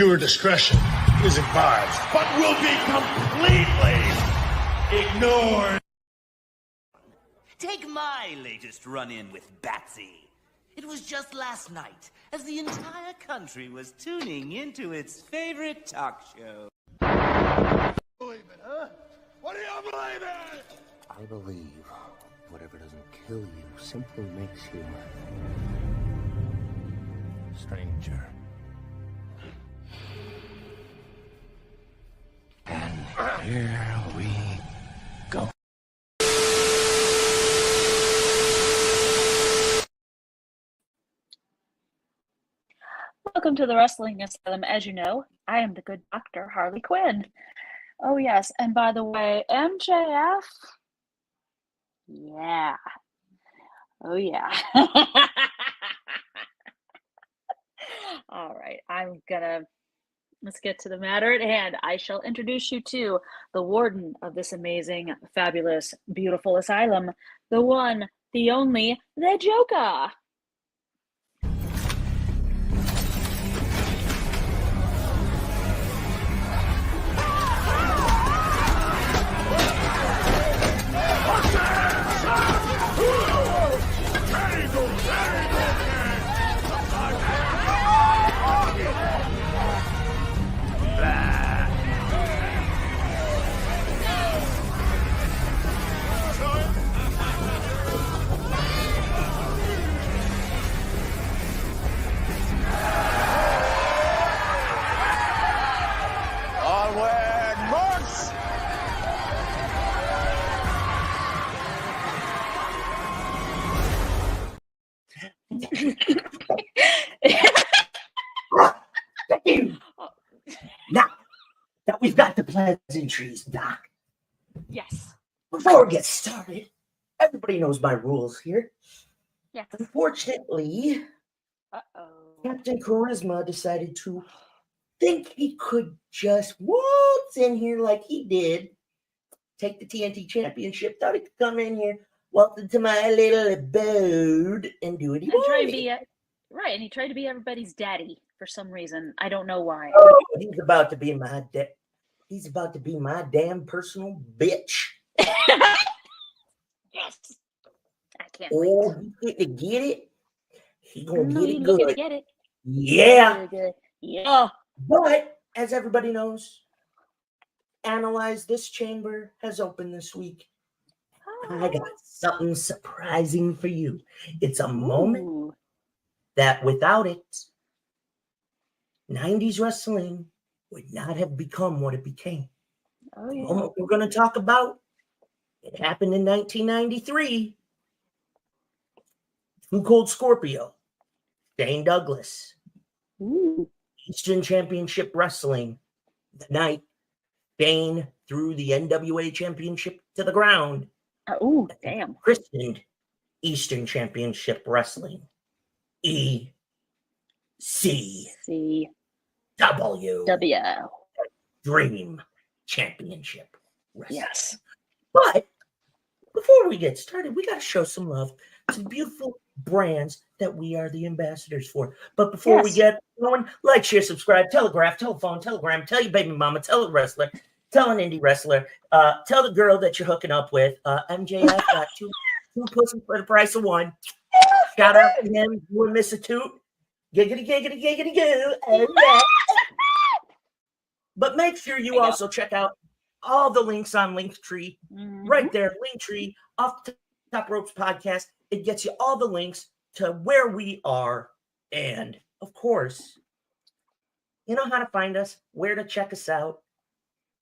Viewer discretion is advised. But will be completely ignored. Take my latest run-in with Batsy. It was just last night, as the entire country was tuning into its favorite talk show. Believe it, huh? What do you believe in? I believe whatever doesn't kill you simply makes you stranger. And here we go. Welcome to the Wrestling Asylum. As you know, I am the good doctor, Harley Quinn. Oh, yes. And by the way, MJF. Yeah. Oh, yeah. All right. Let's get to the matter at hand. I shall introduce you to the warden of this amazing, fabulous, beautiful asylum. The one, the only, the Joka. Now that we've got the pleasantries, Doc. Yes. Before we get started, everybody knows my rules here. Yes. Unfortunately, Captain Charisma decided to think he could just waltz in here like he did, take the TNT Championship, thought he could come in here, waltz into my little abode, and do it. And he tried to be everybody's daddy for some reason. I don't know why. Oh, he's about to be my He's about to be my damn personal bitch. Yes. I can't wait. Oh, he's going to get it. He's going to get it Gonna good. get it. Yeah. Yeah. But, as everybody knows, Analyze This Chamber has opened this week. I got something surprising for you. It's a moment that without it, 90s wrestling would not have become what it became. Oh, yeah. The moment we're going to talk about, it happened in 1993. Too Cold Scorpio, Dane Douglas, Eastern Championship Wrestling. The night Dane threw the NWA Championship to the ground. Oh, damn. Christened Eastern Championship Wrestling. ECW. Dream Championship Wrestling. Yes. But before we get started, we got to show some love to the beautiful brands that we are the ambassadors for. But before we get going, like, share, subscribe, telegraph, telephone, telegram, tell your baby mama, tell a wrestler, tell an indie wrestler, tell the girl that you're hooking up with. MJF got two pussies for the price of one. Shout out to him. You would miss a toot. Giggity, giggity, giggity, goo. Oh, yeah. But make sure you also check out all the links on Linktree. Right there, Linktree, Off the Top Ropes Podcast. It gets you all the links to where we are. And, of course, you know how to find us, where to check us out,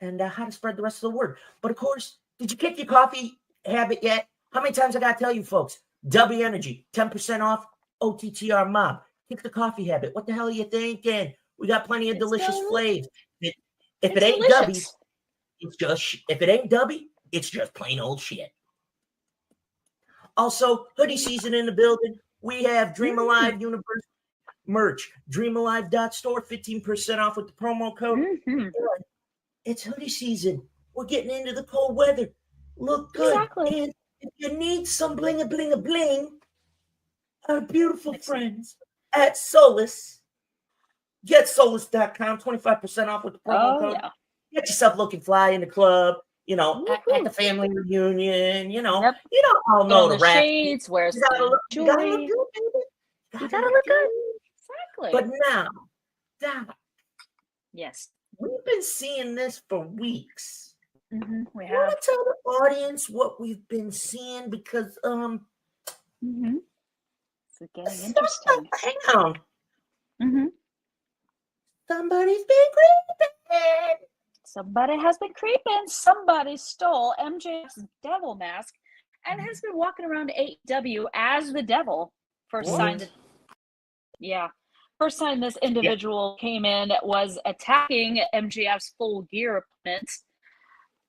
and how to spread the rest of the word. But, of course, did you kick your coffee habit yet? How many times I got to tell you, folks? W Energy, 10% off, OTTR Mob. Kick the coffee habit. What the hell are you thinking? We got plenty of delicious flavors. If it ain't Dubby, it's just if it ain't Dubby, it's just plain old shit. Also, hoodie season in the building. We have Dream Alive Universe merch. DreamAlive.store, 15% off with the promo code. It's hoodie season. We're getting into the cold weather. Look good. Exactly. And if you need some bling a bling a bling, our beautiful friends at Solus Get soulless.com, 25% off with the promo code. Yeah. Get yourself looking fly in the club, at the family reunion, Yep. all know the the rap. shades, wear You gotta look good, baby. You gotta look good. Exactly. But now, Doc, yes. we've been seeing this for weeks. We You have. want to tell the audience what we've been seeing? Because, It's getting interesting. hang on. Somebody's been creeping. Somebody has been creeping. Somebody stole MJF's devil mask and has been walking around AEW as the devil. First sign this individual came in was attacking MJF's full gear opponent,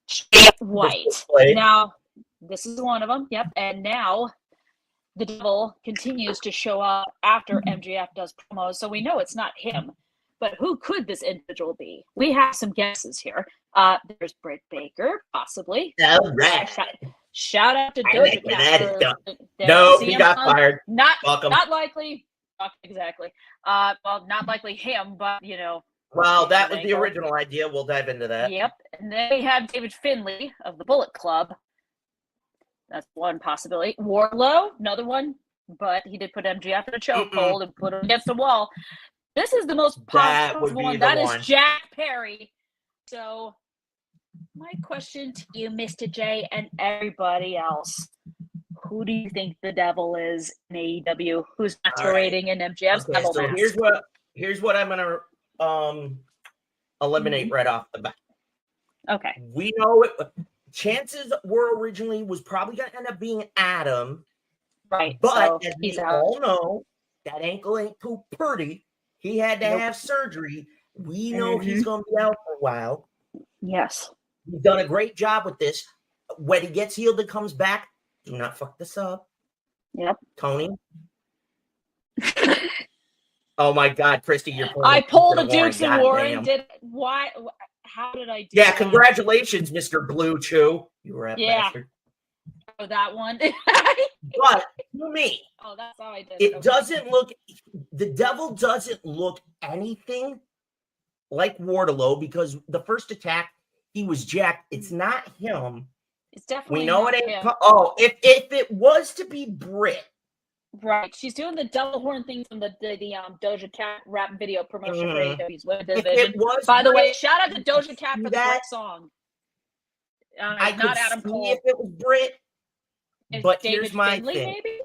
Jay White. Now, this is one of them. Yep. And now the devil continues to show up after MJF does promos. So we know it's not him. But who could this individual be? We have some guesses here. There's Britt Baker, possibly. All right. Shout out to Doja Cat. No, he got fired. Not likely. Exactly. Well, not likely him, but Well, that was the original idea. We'll dive into that. Yep. And then we have David Finlay of the Bullet Club. That's one possibility. Wardlow, another one, but he did put MJF in a chokehold and put him against the wall. This is the most possible one. That is Jack Perry. So, my question to you, Mr. J, and everybody else: who do you think the devil is in AEW? Who's masquerading in MJF's devil mask? Here's what I'm gonna eliminate right off the bat. Okay. We know it. Chances were originally was probably gonna end up being Adam, right? But as we all know, that ankle ain't too pretty. He had to have surgery. We know he's going to be out for a while. Yes. He's done a great job with this. When he gets healed and comes back, do not fuck this up. Yep. Tony. Oh, my God, Christy, you're pulling. I pulled a Dukes and Warren. Why? How did I do that? Congratulations, Mr. Blue Chew. You were at bastard. Oh, that one. But to me, that's how I did it. It doesn't look. The devil doesn't look anything like Wardlow because the first attack he was jacked. It's not him. It's definitely. We know not it ain't. him. If it was to be Britt, right? She's doing the double horn thing from the Doja Cat rap video promotion for AEW's Women's Division. It was by the Britt, way, shout out to Doja Cat for the great song. I not could Adam see Cole. if it was Britt. But David here's my Finlay, thing. Maybe?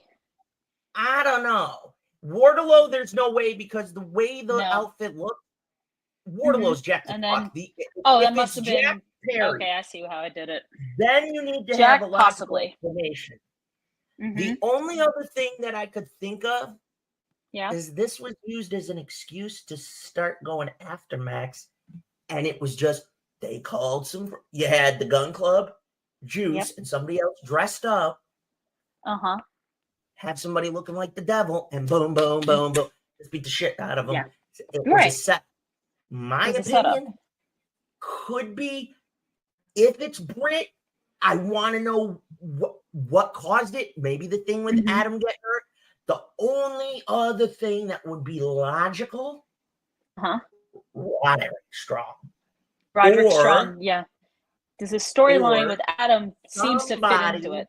I don't know. Wardlow, there's no way because the way the outfit looked, Wardlow's jacked. And then, that must have been Perry, okay. I see how I did it. Then you need to have a logical explanation. Mm-hmm. The only other thing that I could think of, is this was used as an excuse to start going after Max, and it was just they called some. You had the Gun Club. Juice and somebody else dressed up, have somebody looking like the devil, and boom, boom, boom, boom, just beat the shit out of them. It was a set. My opinion could be if it's Britt. I want to know what caused it. Maybe the thing with Adam getting hurt. The only other thing that would be logical, Roderick Strong. Roderick Strong, There's a storyline with Adam seems to fit into it.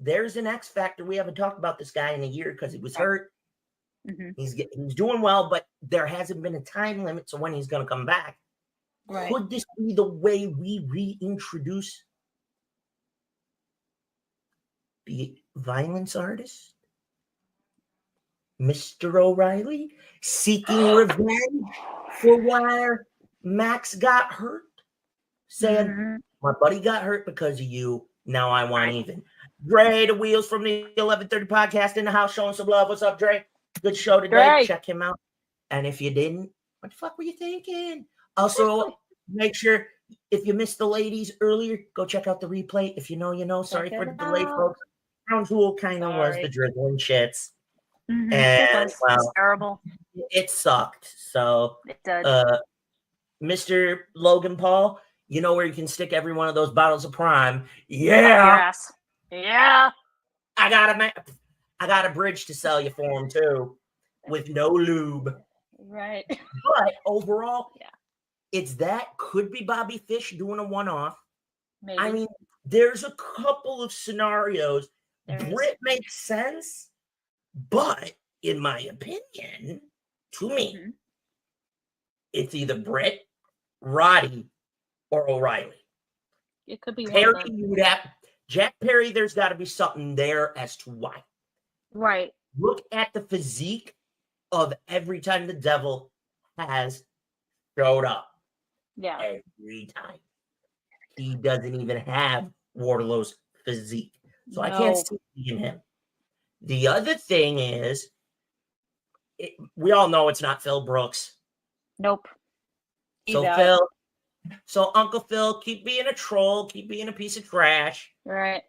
There's an X factor. We haven't talked about this guy in a year because he was hurt. He's doing well, but there hasn't been a time limit to when he's going to come back. Right. Could this be the way we reintroduce the violence artist, Mr. O'Reilly, seeking revenge for where Max got hurt? Saying, my buddy got hurt because of you. Now I want even. Dre, the Wheels from the 1130 podcast in the house, showing some love. What's up, Dre? Good show today. Dre. Check him out. And if you didn't, what the fuck were you thinking? Also, make sure if you missed the ladies earlier, go check out the replay. If you know, you know. Sorry for the delay, folks. Crown Jewel kind of was the drizzling shits. And it was terrible. It sucked. So it did. Mr. Logan Paul, you know where you can stick every one of those bottles of Prime. Yeah. Yeah. I got a bridge to sell you for him too, with no lube. Right. But overall, Yeah. it's that could be Bobby Fish doing a one-off. Maybe. I mean, there's a couple of scenarios. There is. Britt makes sense, but in my opinion, to me, it's either Britt, Roddy, or O'Reilly. It could be Perry, one of them. you would have Jack Perry. There's got to be something there as to why. Right. Look at the physique of every time the devil has showed up. Yeah. Every time. He doesn't even have Wardlow's physique. So I No. can't see in him. The other thing is, we all know it's not Phil Brooks. Nope. So He's Phil, so Uncle Phil, keep being a troll, keep being a piece of trash. Right.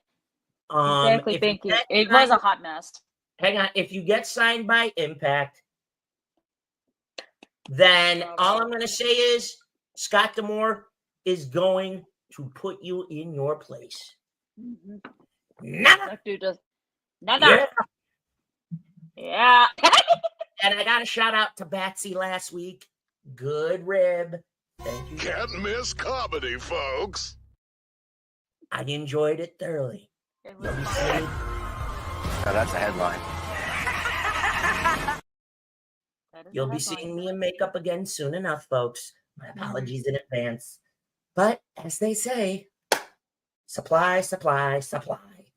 Exactly, if thank you. get It was a signed- hot mess. Hang on, if you get signed by Impact, then all I'm going to say is Scott D'Amore is going to put you in your place. Never. That dude does. Never. Yeah. And I got a shout out to Batsy last week. Good rib. Thank you. Can't miss comedy, folks. I enjoyed it thoroughly. It was You'll be fun. seeing- Now that's a headline. That is You'll a be headline. seeing me in makeup again soon enough, folks. My apologies in advance. But as they say, supply, supply, supply.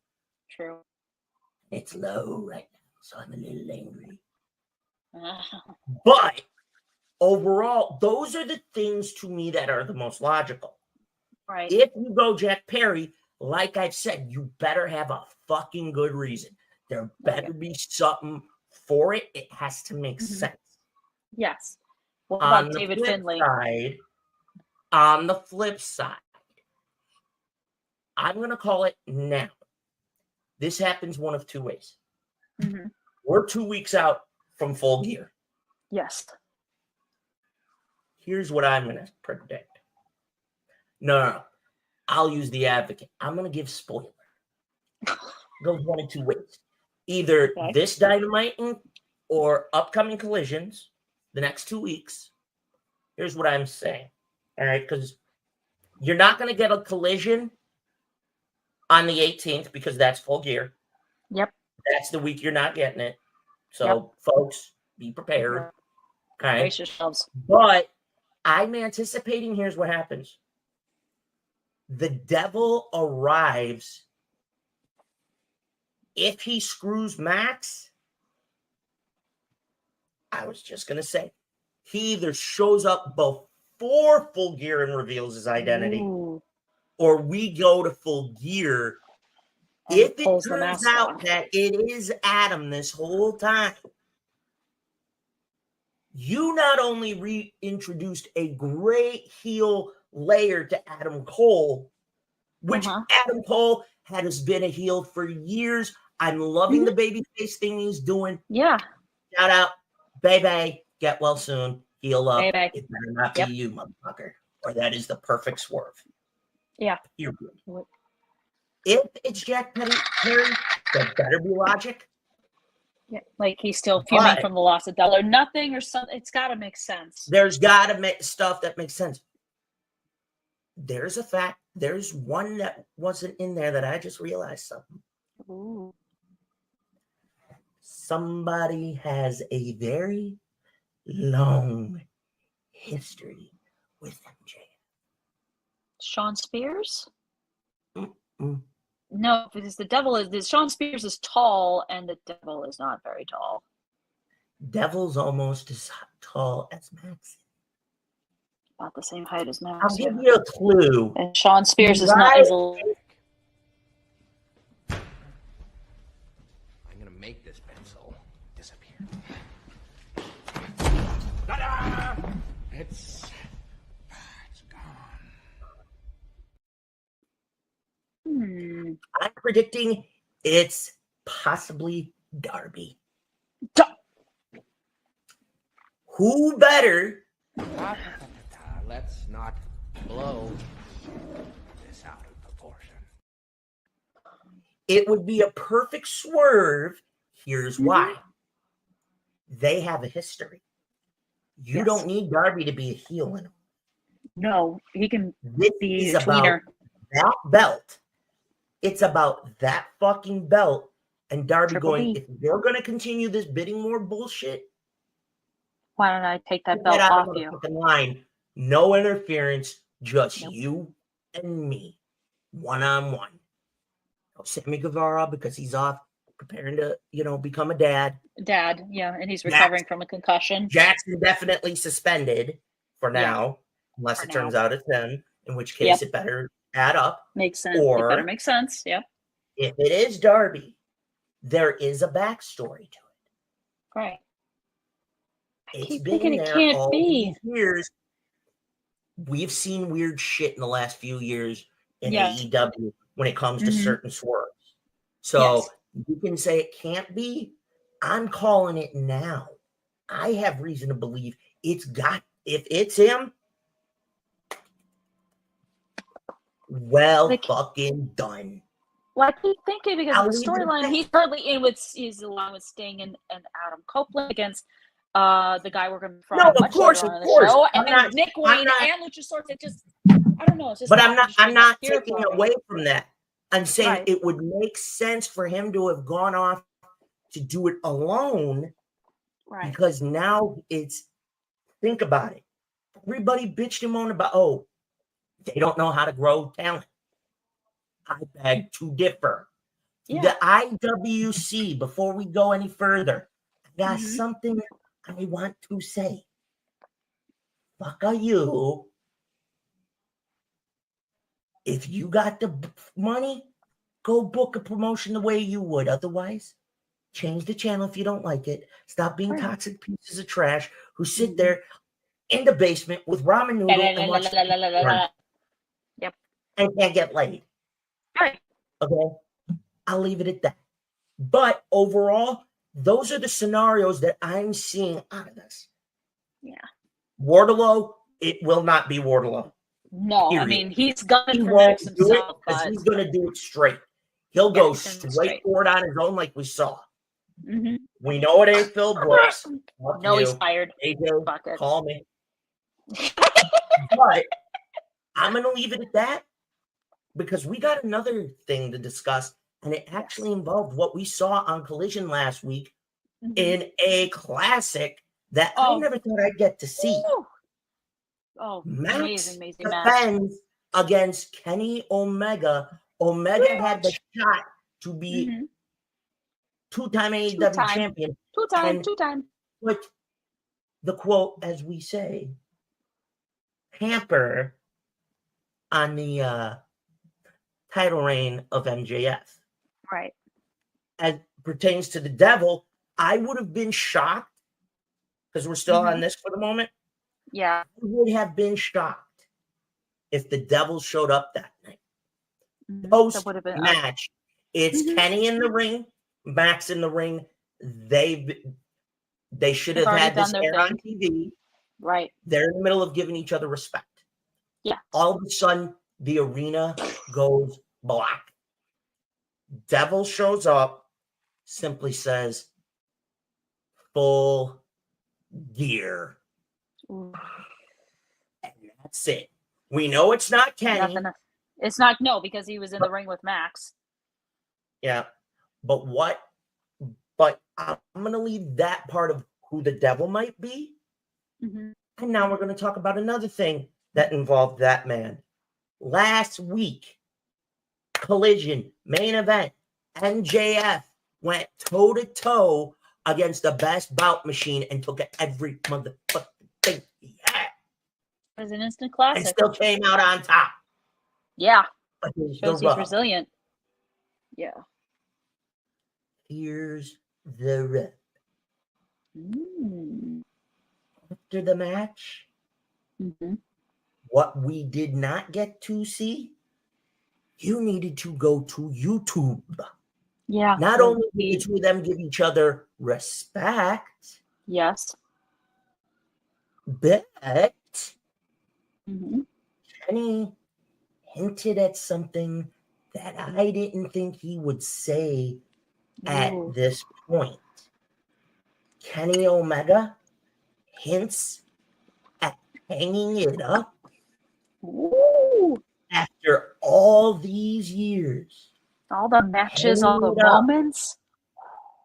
True. It's low right now, so I'm a little angry. But overall, those are the things to me that are the most logical. Right. If you go Jack Perry, like I've said, you better have a fucking good reason. There better be something for it. It has to make sense. Yes. What On about the David flip Finlay? side, on the flip side, I'm going to call it now. This happens one of two ways. We're 2 weeks out from Full Gear. Yes. Here's what I'm going to predict. No. I'll use the advocate. I'm going to give spoiler. Goes one of two ways. Either this Dynamite or upcoming collisions the next 2 weeks. Here's what I'm saying. All right, because you're not going to get a collision on the 18th because that's Full Gear. Yep. That's the week you're not getting it. So, folks, be prepared. Okay. Brace yourselves. But I'm anticipating here's what happens. The devil arrives. If he screws Max, I was just going to say, he either shows up before Full Gear and reveals his identity, or we go to Full Gear. And if it pulls the turns mask out off. that it is Adam this whole time, you not only reintroduced a great heel layer to Adam Cole, which Adam Cole has been a heel for years. I'm loving the babyface thing he's doing. Yeah. Shout out, baby. Get well soon. Heal up. Baby. It better not be you, motherfucker. Or that is the perfect swerve. Yeah. Period. If it's Jack Perry, that better be logic. Yeah. Like he's still fuming from the loss of Devil or nothing or something. It's got to make sense. There's got to make stuff that makes sense. There's a fact. There's one that wasn't in there that I just realized something. Ooh. Somebody has a very long history with MJ. Sean Spears? Mm-mm. No, because the devil is Sean Spears is tall and the devil is not very tall. Devil's almost as tall as Max. About the same height as Max. I'll give you a clue. And Sean Spears is not as a I'm gonna make this pencil disappear. Ta-da! It's gone. I'm predicting it's possibly Darby. Who better? Let's not blow this out of proportion. It would be a perfect swerve. Here's why. They have a history. You don't need Darby to be a heel in him. No, he can This be is a tweener. about that belt. It's about that fucking belt. And Darby Triple going, B. if you're going to continue this bidding war bullshit, Why don't I take that get belt out off of the you? fucking line. No interference, just Nope. you and me, one-on-one. No Sammy Guevara, because he's off preparing to, become a dad. Dad, yeah, and he's recovering from a concussion. Jackson definitely suspended for Yeah. now, unless For it turns now. out it's him, in which case it better add up. Makes sense. Or It better make sense. Yep. if it is Darby, there is a backstory to it. Right. It's keep been thinking it there can't all be. these years. We've seen weird shit in the last few years in Yes. AEW when it comes to Mhm. certain swerves. So you can say it can't be. I'm calling it now. I have reason to believe if it's him, well fucking done. Well, I keep thinking because I'll of the leave it at storyline, that. he's currently he's along with Sting and Adam Copeland against the guy we're going to No, of course, on of the course. show, I'm and not- Nick I'm Wayne not- and Luchasaurus. It just, I don't know. It's just But I'm not here taking for me. away from that. I'm saying Right. it would make sense for him to have gone off to do it alone, Right. because now think about it. Everybody bitched him on about, they don't know how to grow talent. I beg to differ. Yeah. The IWC, before we go any further, I got Mhm. something I want to say. Fuck are you? If you got the money, go book a promotion the way you would. Otherwise, change the channel if you don't like it. Stop being Right. toxic pieces of trash who sit Mhm. there in the basement with ramen noodle and watch Yep. and can't get laid. Right. Okay, I'll leave it at that. But overall, those are the scenarios that I'm seeing out of this. Yeah. Wardlow, it will not be Wardlow. No, Period. I mean he's gunning He for won't Max do it himself, because but he's going to do it straight. He'll go he's gonna do straight straight. for it on his own, like we saw. Mhm. We know it ain't Phil Brooks. Fuck No, he's you. fired. AJ, Fuck it. call me. But I'm going to leave it at that because we got another thing to discuss, and it actually involved what we saw on Collision last week Mhm. in a classic that I Oh. never thought I'd get to see. Woo. Oh, Max amazing match. defends against Kenny Omega. Omega had the shot to be Mhm. two-time AEW Two-time. champion. Two-time. Put the quote, as we say, hamper on the title reign of MJF. Right. As pertains to the Devil, I would have been shocked, because we're still on this for the moment. Yeah. I would have been shocked if the Devil showed up that night. That would have been Post-match, it's Kenny in the ring, Max in the ring. They should They've have already had this done their air on thing. TV. Right. They're in the middle of giving each other respect. Yeah. All of a sudden, the arena goes black. Devil shows up, simply says, full gear. Ooh. And that's it. We know it's not Kenny. Nothing. It's not, no, because he was in the ring with Max. Yeah. But I'm going to leave that part of who the Devil might be. Mhm. And now we're going to talk about another thing that involved that man. Last week, Collision, main event, MJF went toe-to-toe against the best bout machine and took every motherfucking thing he had. It was an instant And classic. still came out on top. Yeah. But here's Shows the he's rub. resilient. Yeah. Here's the rub. After the match, what we did not get to see, you needed to go to YouTube. Yeah. Not only did the two of them give each other respect, yes, but Mhm. Kenny hinted at something that I didn't think he would say at Ooh. this point. Kenny Omega hints hanging it up Ooh. after all these years. All the matches, all the moments.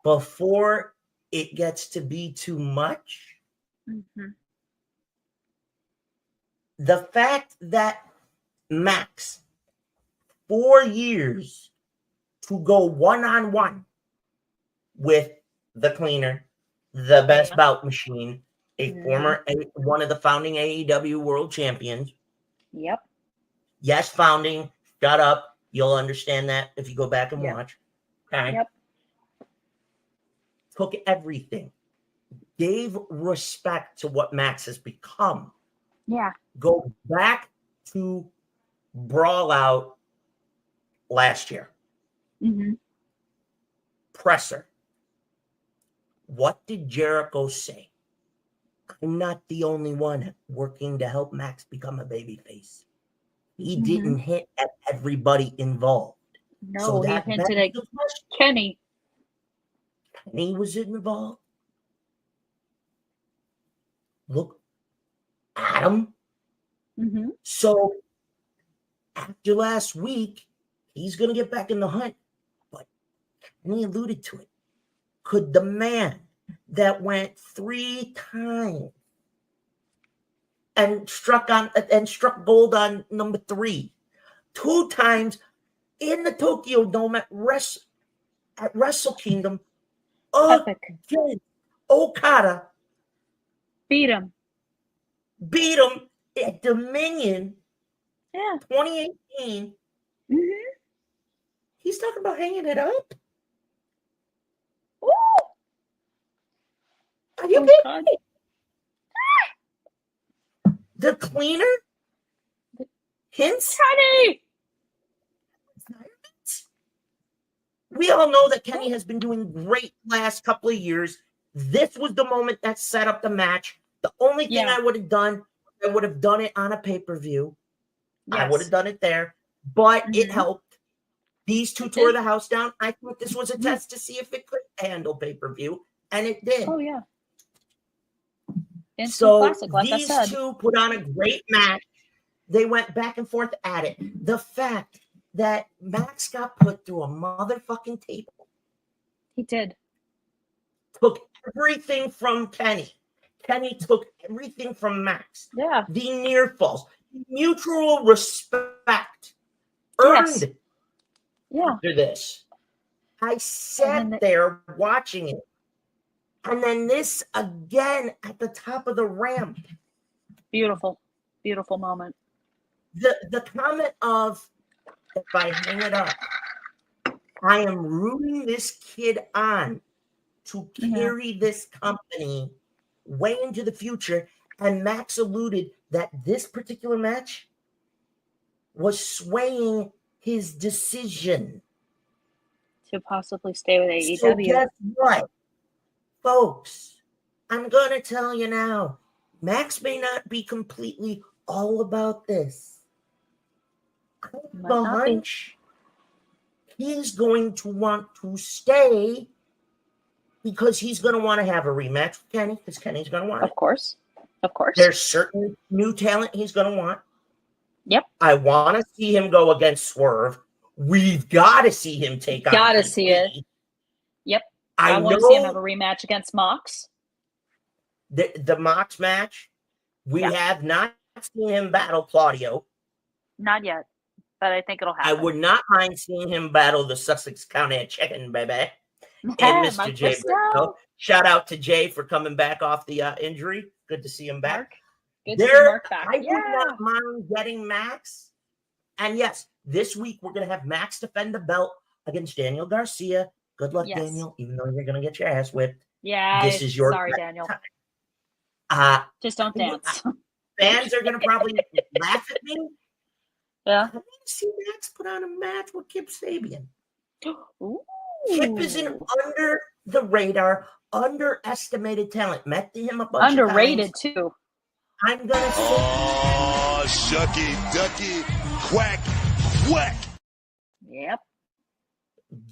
Before it gets to be too much. Mm-hmm. The fact that Max, 4 years to go one-on-one with the cleaner, the best bout machine, one of the founding AEW world champions. Yep. Yes, founding. Shut up. You'll understand that if you go back and watch. Okay. Yep. Took everything. Gave respect to what Max has become. Yeah. Go back to Brawl Out last year. Mm-hmm. Presser. What did Jericho say? I'm not the only one working to help Max become a babyface. He didn't hit at everybody involved. No, so he hinted at Kenny. Kenny was involved. Look, Adam. Mm-hmm. So after last week, he's going to get back in the hunt. But Kenny alluded to it. Could the man that went 3 times and struck gold on number 3, 2 times in the Tokyo Dome at Wrestle Kingdom, against Okada, beat him at Dominion 2018. Mm-hmm. He's talking about hanging it up. Ooh. Are you kidding me? The cleaner hints. Kenny. We all know that Kenny has been doing great last couple of years. This was the moment that set up the match. The only thing I would have done it on a pay-per-view. Yes. I would have done it there, but it helped. These two tore the house down. I thought this was a test to see if it could handle pay-per-view, and it did. Oh, yeah. So classic, like these two put on a great match. They went back and forth at it. The fact that Max got put through a motherfucking table. He did. Took everything from Kenny. Kenny took everything from Max. Yeah. The near falls. Mutual respect. Earned. Yeah. After this. I sat there watching it. And then this again at the top of the ramp. Beautiful. Beautiful moment. The comment of, if I hang it up, I am rooting this kid on to carry this company way into the future. And Max alluded that this particular match was swaying his decision to possibly stay with AEW. So guess what, folks? I'm going to tell you now, Max may not be completely all about this. I have a hunch he's going to want to stay because he's going to want to have a rematch with Kenny, because Kenny's going to want it. Of course. There's certain new talent he's going to want. Yep. I want to see him go against Swerve. We've got to see him take on. Got to see it. Yep. I want to see him have a rematch against Mox. The Mox match, we have not seen him battle Claudio. Not yet, but I think it'll happen. I would not mind seeing him battle the Sussex County Chicken, baby. And Mr. Jay Briscoe. Shout out to Jay for coming back off the injury. Good to see him back. Good to see Mark back. I would not mind getting Max. And yes, this week we're going to have Max defend the belt against Daniel Garcia. Good luck, Daniel, even though you're going to get your ass whipped. Yeah, this is your sorry, Daniel. Just don't dance. Fans are going to probably laugh at me. Yeah. I want to see Max put on a match with Kip Sabian. Ooh. Kip is an under the radar, underestimated talent. Met him a bunch underrated of times. Too. I'm gonna say, oh, shucky ducky, quack, quack. Yep.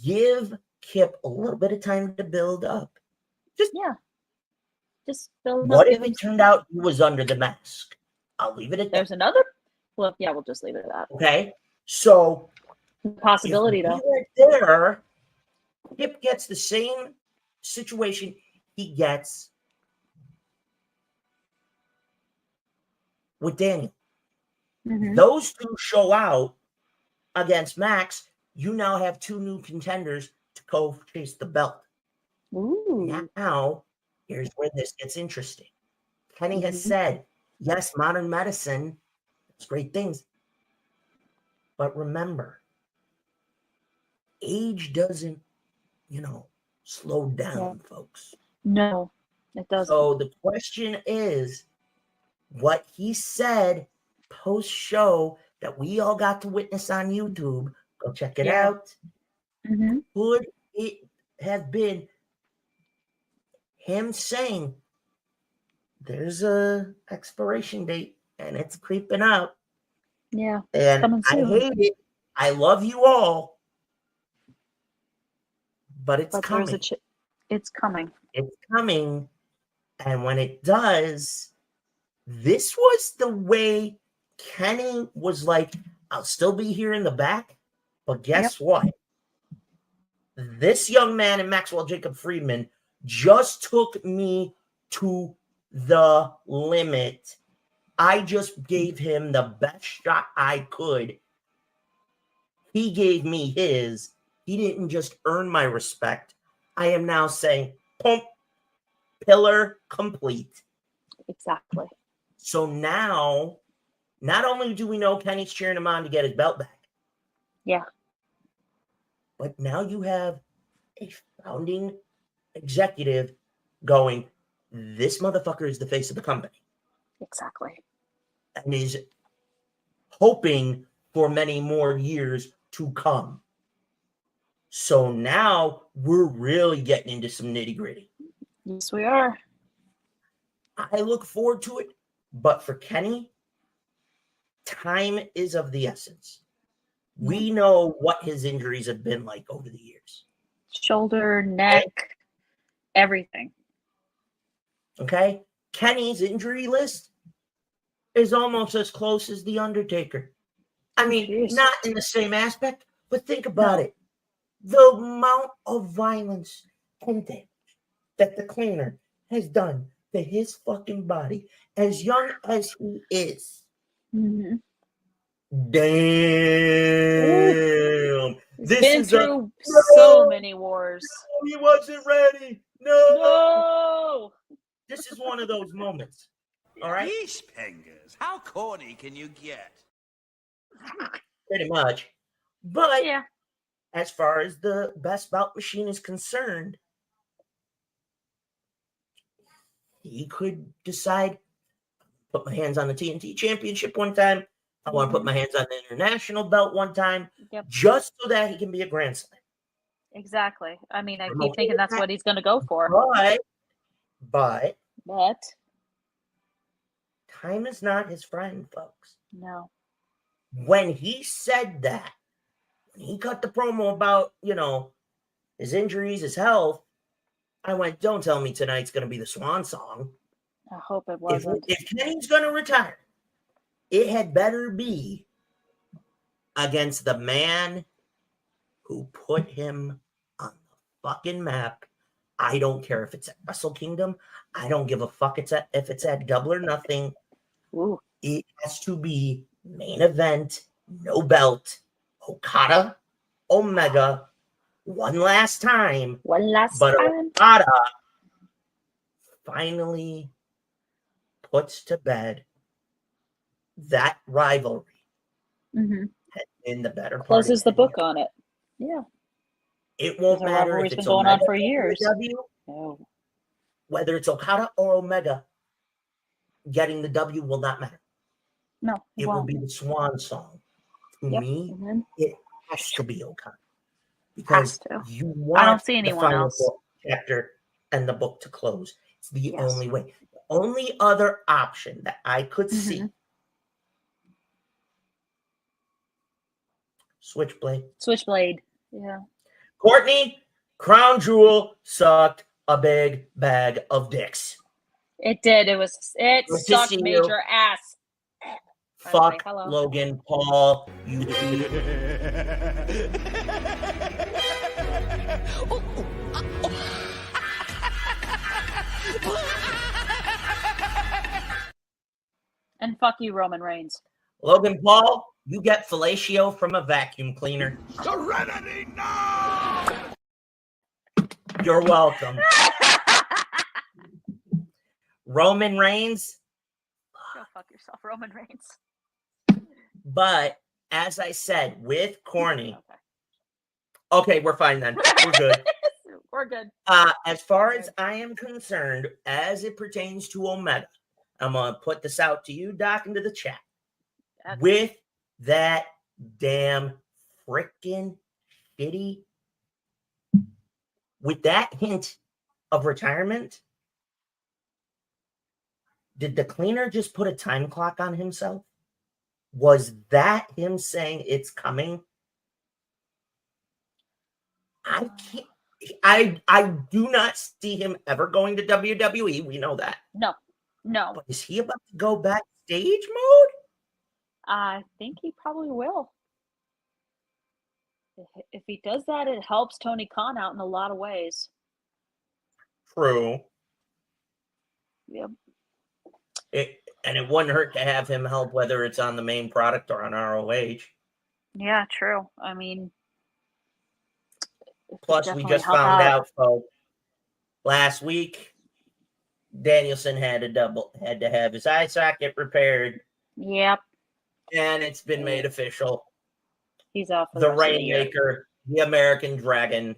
Give Kip a little bit of time to build up. Just build what up. if it turned out he was under the mask? I'll leave it at that. There's another. Well, yeah, we'll just leave it at that. Okay. So Possibility, though. Right there, Hip gets the same situation he gets with Daniel. Mm-hmm. Those two show out against Max. You now have two new contenders to go chase the belt. Ooh. Now, here's where this gets interesting. Kenny has said, yes, modern medicine, it's great things. But remember, age doesn't, slow down, folks. No, it doesn't. So the question is, what he said post-show that we all got to witness on YouTube, go check it out, would it have been him saying, there's a expiration date and it's creeping up. Yeah. And I hate it. I love you all. But it's coming. It's coming. It's coming. And when it does, this was the way Kenny was like, I'll still be here in the back. But guess what? This young man and Maxwell Jacob Friedman just took me to the limit. I just gave him the best shot I could. He gave me his. He didn't just earn my respect. I am now saying, pump, pillar complete. Exactly. So now, not only do we know Kenny's cheering him on to get his belt back. Yeah. But now you have a founding executive going, this motherfucker is the face of the company. Exactly. And is hoping for many more years to come. So now we're really getting into some nitty gritty. Yes, we are. I look forward to it. But for Kenny, time is of the essence. We know what his injuries have been like over the years. Shoulder, neck, everything. Okay? Kenny's injury list is almost as close as The Undertaker. I mean, not in the same aspect, but think about it. The amount of violence and damage that the cleaner has done to his fucking body, as young as he is. Mm-hmm. Damn. He's been through so many wars. No, he wasn't ready. No. This is one of those moments. All right? Yeesh, Pengers. How corny can you get? Pretty much. But yeah, as far as the best bout machine is concerned, he could decide, put my hands on the TNT Championship one time. I want to put my hands on the international belt one time, just so that he can be a Grand Slam. Exactly. I mean, I keep thinking that's what he's going to go for. But time is not his friend, folks. No. When he said that, when he cut the promo about, his injuries, his health, I went, don't tell me tonight's going to be the swan song. I hope it wasn't. If Kenny's going to retire, it had better be against the man who put him on the fucking map. I don't care if it's at Wrestle Kingdom. I don't give a fuck if it's at Double or Nothing. Ooh. It has to be main event, no belt, Okada, Omega, one last time. But Okada finally puts to bed that rivalry. In the better part. Closes the book on it. Yeah. It won't matter if it's been going on for years. No. Whether it's Okada or Omega, getting the W will not matter. No. It will be the swan song. To me, it has to be Okada. Because you want I don't see anyone else. Chapter and the book to close. It's the only way. The only other option that I could see. Switchblade. Yeah. Courtney, Crown Jewel sucked a big bag of dicks. It did. It sucked major ass. Fuck hello. Logan Paul. You And fuck you, Roman Reigns. Logan Paul, you get fellatio from a vacuum cleaner. Serenity now! You're welcome. Roman Reigns. Go fuck yourself, Roman Reigns. But as I said, with Corny. Okay, we're fine then. We're good. We're good. As far as I am concerned, as it pertains to Omega, I'm going to put this out to you, Doc, into the chat. Okay. With that damn freaking shitty, with that hint of retirement, did the cleaner just put a time clock on himself? Was that him saying it's coming? I can't. I do not see him ever going to WWE. We know that. No. But is he about to go backstage mode? I think he probably will. If he does that, it helps Tony Khan out in a lot of ways. True. Yep. And it wouldn't hurt to have him help, whether it's on the main product or on ROH. Yeah, true. I mean, plus we just found out, folks, last week Danielson had to have his eye socket repaired. Yep. And it's been made official. He's off. The Rainmaker, the American Dragon,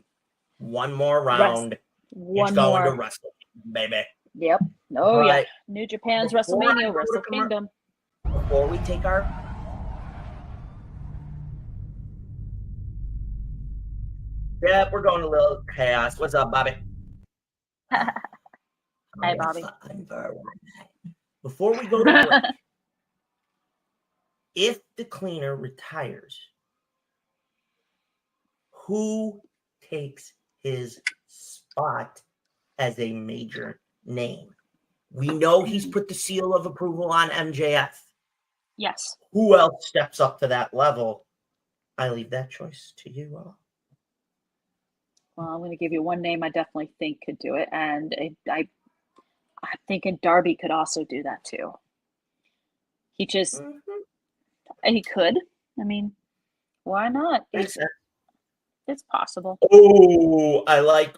one more round. It's going to Wrestle, baby. Yep. Oh, yeah. New Japan's WrestleMania, Wrestle Kingdom. Before we take our... Yeah, we're going a little chaos. What's up, Bobby? Hey, Bobby. Before we go to break, if the cleaner retires, who takes his spot as a major name? We know he's put the seal of approval on MJF. Yes. Who else steps up to that level? I leave that choice to you all. Well, I'm going to give you one name I definitely think could do it, and I'm thinking Darby could also do that too. He just he could. I mean, why not? It's possible. I like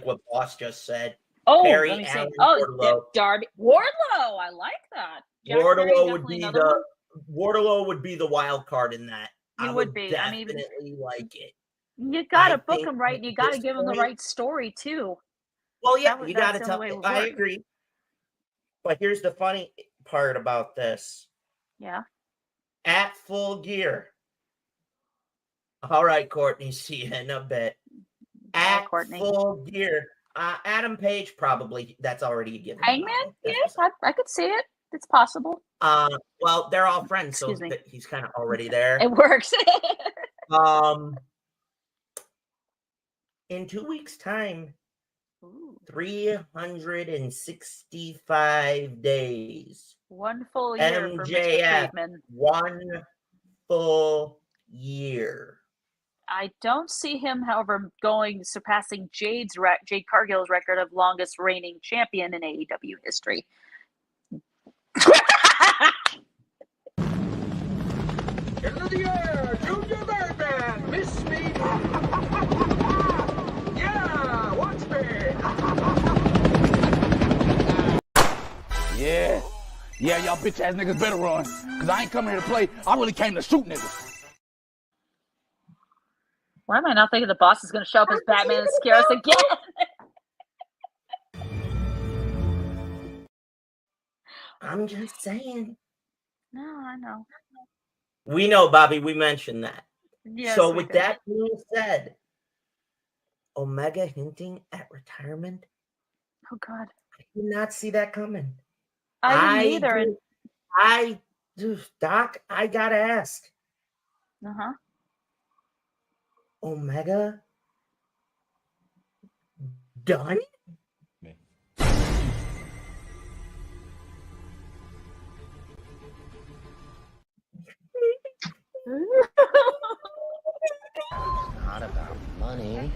what Boss just said. Oh, Perry, let me see. Allen, Wardlow. Darby Wardlow. I like that. Wardlow would be the wild card in that. He would be. Definitely like it. You gotta book him right, and you gotta give him the right story too. Well, yeah, you gotta tell. I agree. But here's the funny part about this. Yeah. At Full Gear. All right, Courtney. See you in a bit. At Full Gear. Adam Page, probably. That's already a given. Hangman? Yes, I could see it. It's possible. Well, they're all friends, so he's kind of already there. It works. In 2 weeks' time, 365 days. 1 full year MJF, for Mr. Friedman. 1 full year. I don't see him, however, surpassing Jade Cargill's record of longest reigning champion in AEW history. Into the air, Junior Birdman, miss me. Yeah, watch me. Yeah, y'all bitch ass niggas better run. Cause I ain't coming here to play. I really came to shoot niggas. Why am I not thinking the boss is going to show up as Batman and scare us again? I'm just saying. No, I know. We know, Bobby. We mentioned that. Yes, so with that being said, Omega hinting at retirement. Oh, God. I did not see that coming. I didn't either. Doc, I got to ask. Uh-huh. Omega done? Not about money.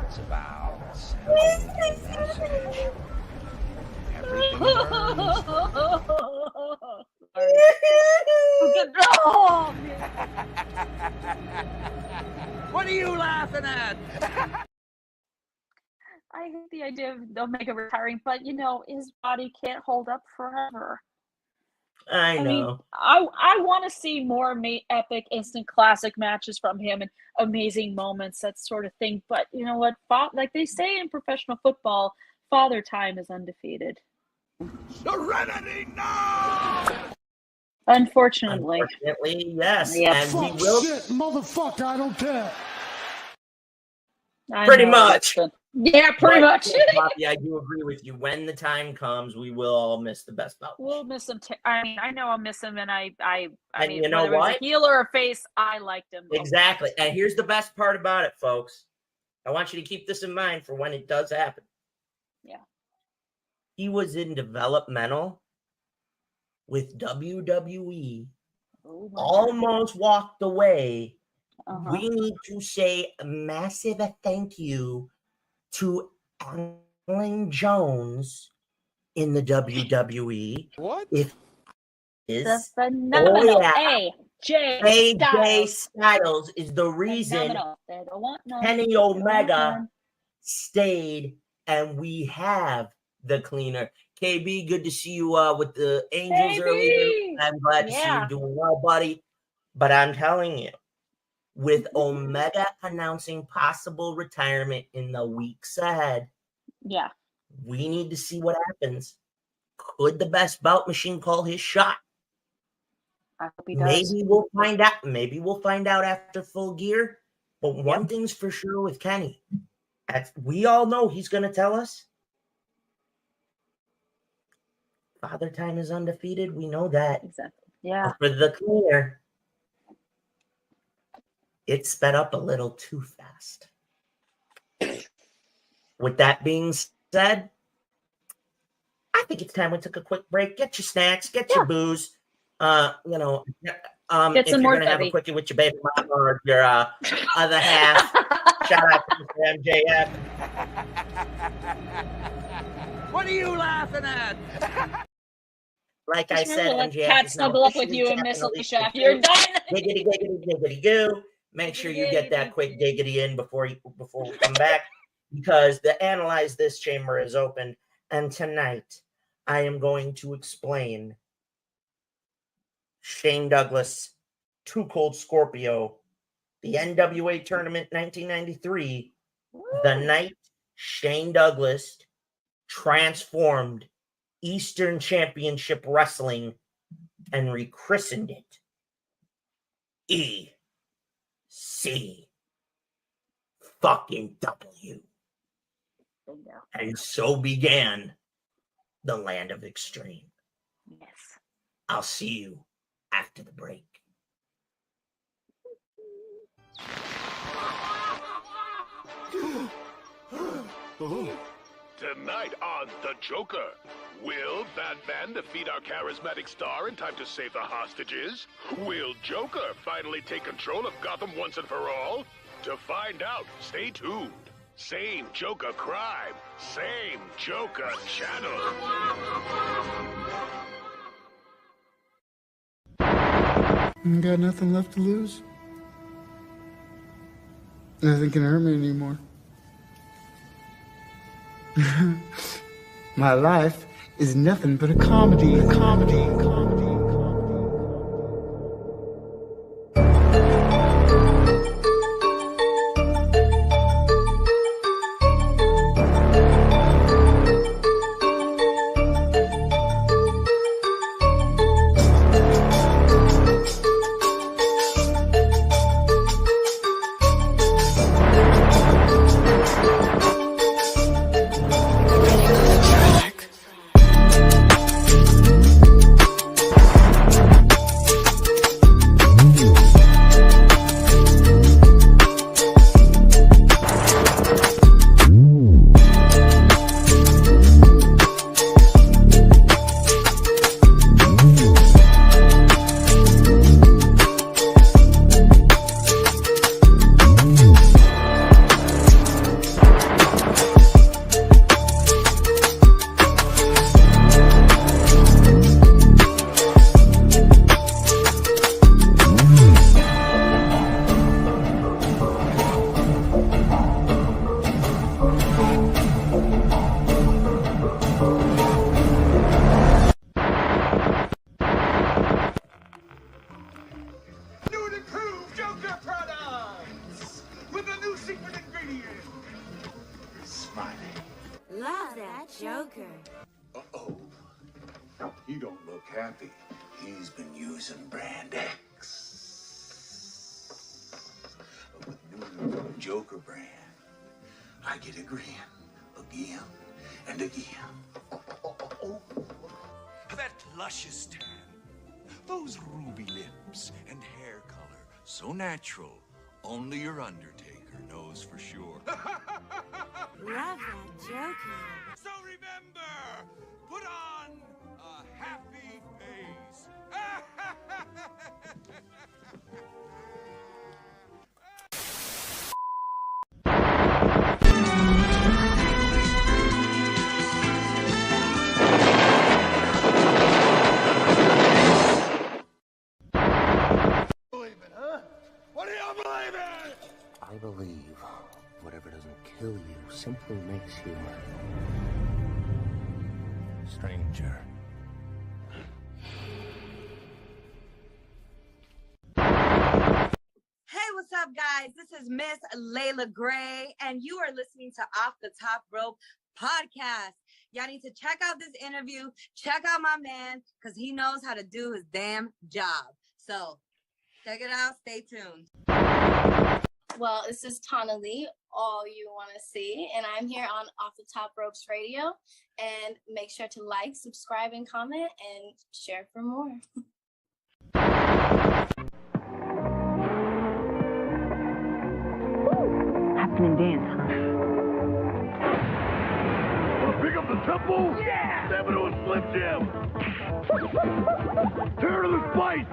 It's about sending a message. Everything burns. What are you laughing at? I hate the idea of Omega retiring, but his body can't hold up forever. I know. I mean, I want to see more epic instant classic matches from him and amazing moments, that sort of thing. But you know what? Like they say in professional football, Father Time is undefeated. Serenity now! Unfortunately, yes. Yep. And we will. Shit, motherfucker, I don't care. Pretty much. Yeah, pretty much. Bobby, I do agree with you. When the time comes, we will all miss the best bout. We'll miss him. I know I'll miss him, and I mean, you know whether what? it's a heel or a face, I liked him. Exactly. And here's the best part about it, folks. I want you to keep this in mind for when it does happen. Yeah. He was in developmental with WWE, almost walked away. We need to say a massive thank you to Alan Jones in the WWE. What? If the phenomenal AJ Styles is the reason Kenny Omega stayed, and we have the cleaner. KB, good to see you with the Angels earlier. I'm glad to see you doing well, buddy. But I'm telling you, with Omega announcing possible retirement in the weeks ahead, we need to see what happens. Could the best bout machine call his shot? I hope he does. Maybe we'll find out. Maybe we'll find out after Full Gear. But one thing's for sure with Kenny, we all know he's going to tell us. Father Time is undefeated. We know that. Exactly. Yeah. But for the cleaner, it sped up a little too fast. With that being said, I think it's time we took a quick break. Get your snacks, get your booze. Get if some you're more gonna have a quickie with your baby mama or your other half, shout out to Mr. MJF. What are you laughing at? Like I said, MJF, cat snuggle up with you and Miss Alicia after you're done. Giggity, giggity, giggity, goo. Make sure you get that quick giggity in before we come back, because the Analyze This chamber is open, and tonight I am going to explain Shane Douglas, Too Cold Scorpio, the NWA tournament 1993, the night Shane Douglas transformed Eastern Championship Wrestling and rechristened it ECW. And so began the Land of Extreme. Yes. I'll see you after the break. Tonight on The Joker, will Batman defeat our charismatic star in time to save the hostages? Will Joker finally take control of Gotham once and for all? To find out, stay tuned. Same Joker crime, same Joker channel. Got nothing left to lose. Nothing can hurt me anymore. My life is nothing but a comedy. my name. Love that Joker. Uh-oh. He don't look happy. He's been using Brand X. With new Joker brand, I get a grin again and again. That luscious tan, those ruby lips and hair color, so natural, only your Undertaker knows for sure. Love that Joker. So remember, put on a happy face. What do you believe in? I believe whatever doesn't kill you simply makes you stranger. Hey, what's up, guys? This is Miss Layla Gray, and you are listening to Off the Top Rope podcast. Y'all need to check out this interview. Check out my man, because he knows how to do his damn job. So, check it out. Stay tuned. Well, this is Tana Lee, all you want to see, and I'm here on Off the Top Ropes Radio. And make sure to like, subscribe, and comment, and share for more. Happening dance, huh? Pick up the tempo? Yeah! Step into a Slim Jim! Turn to the spice!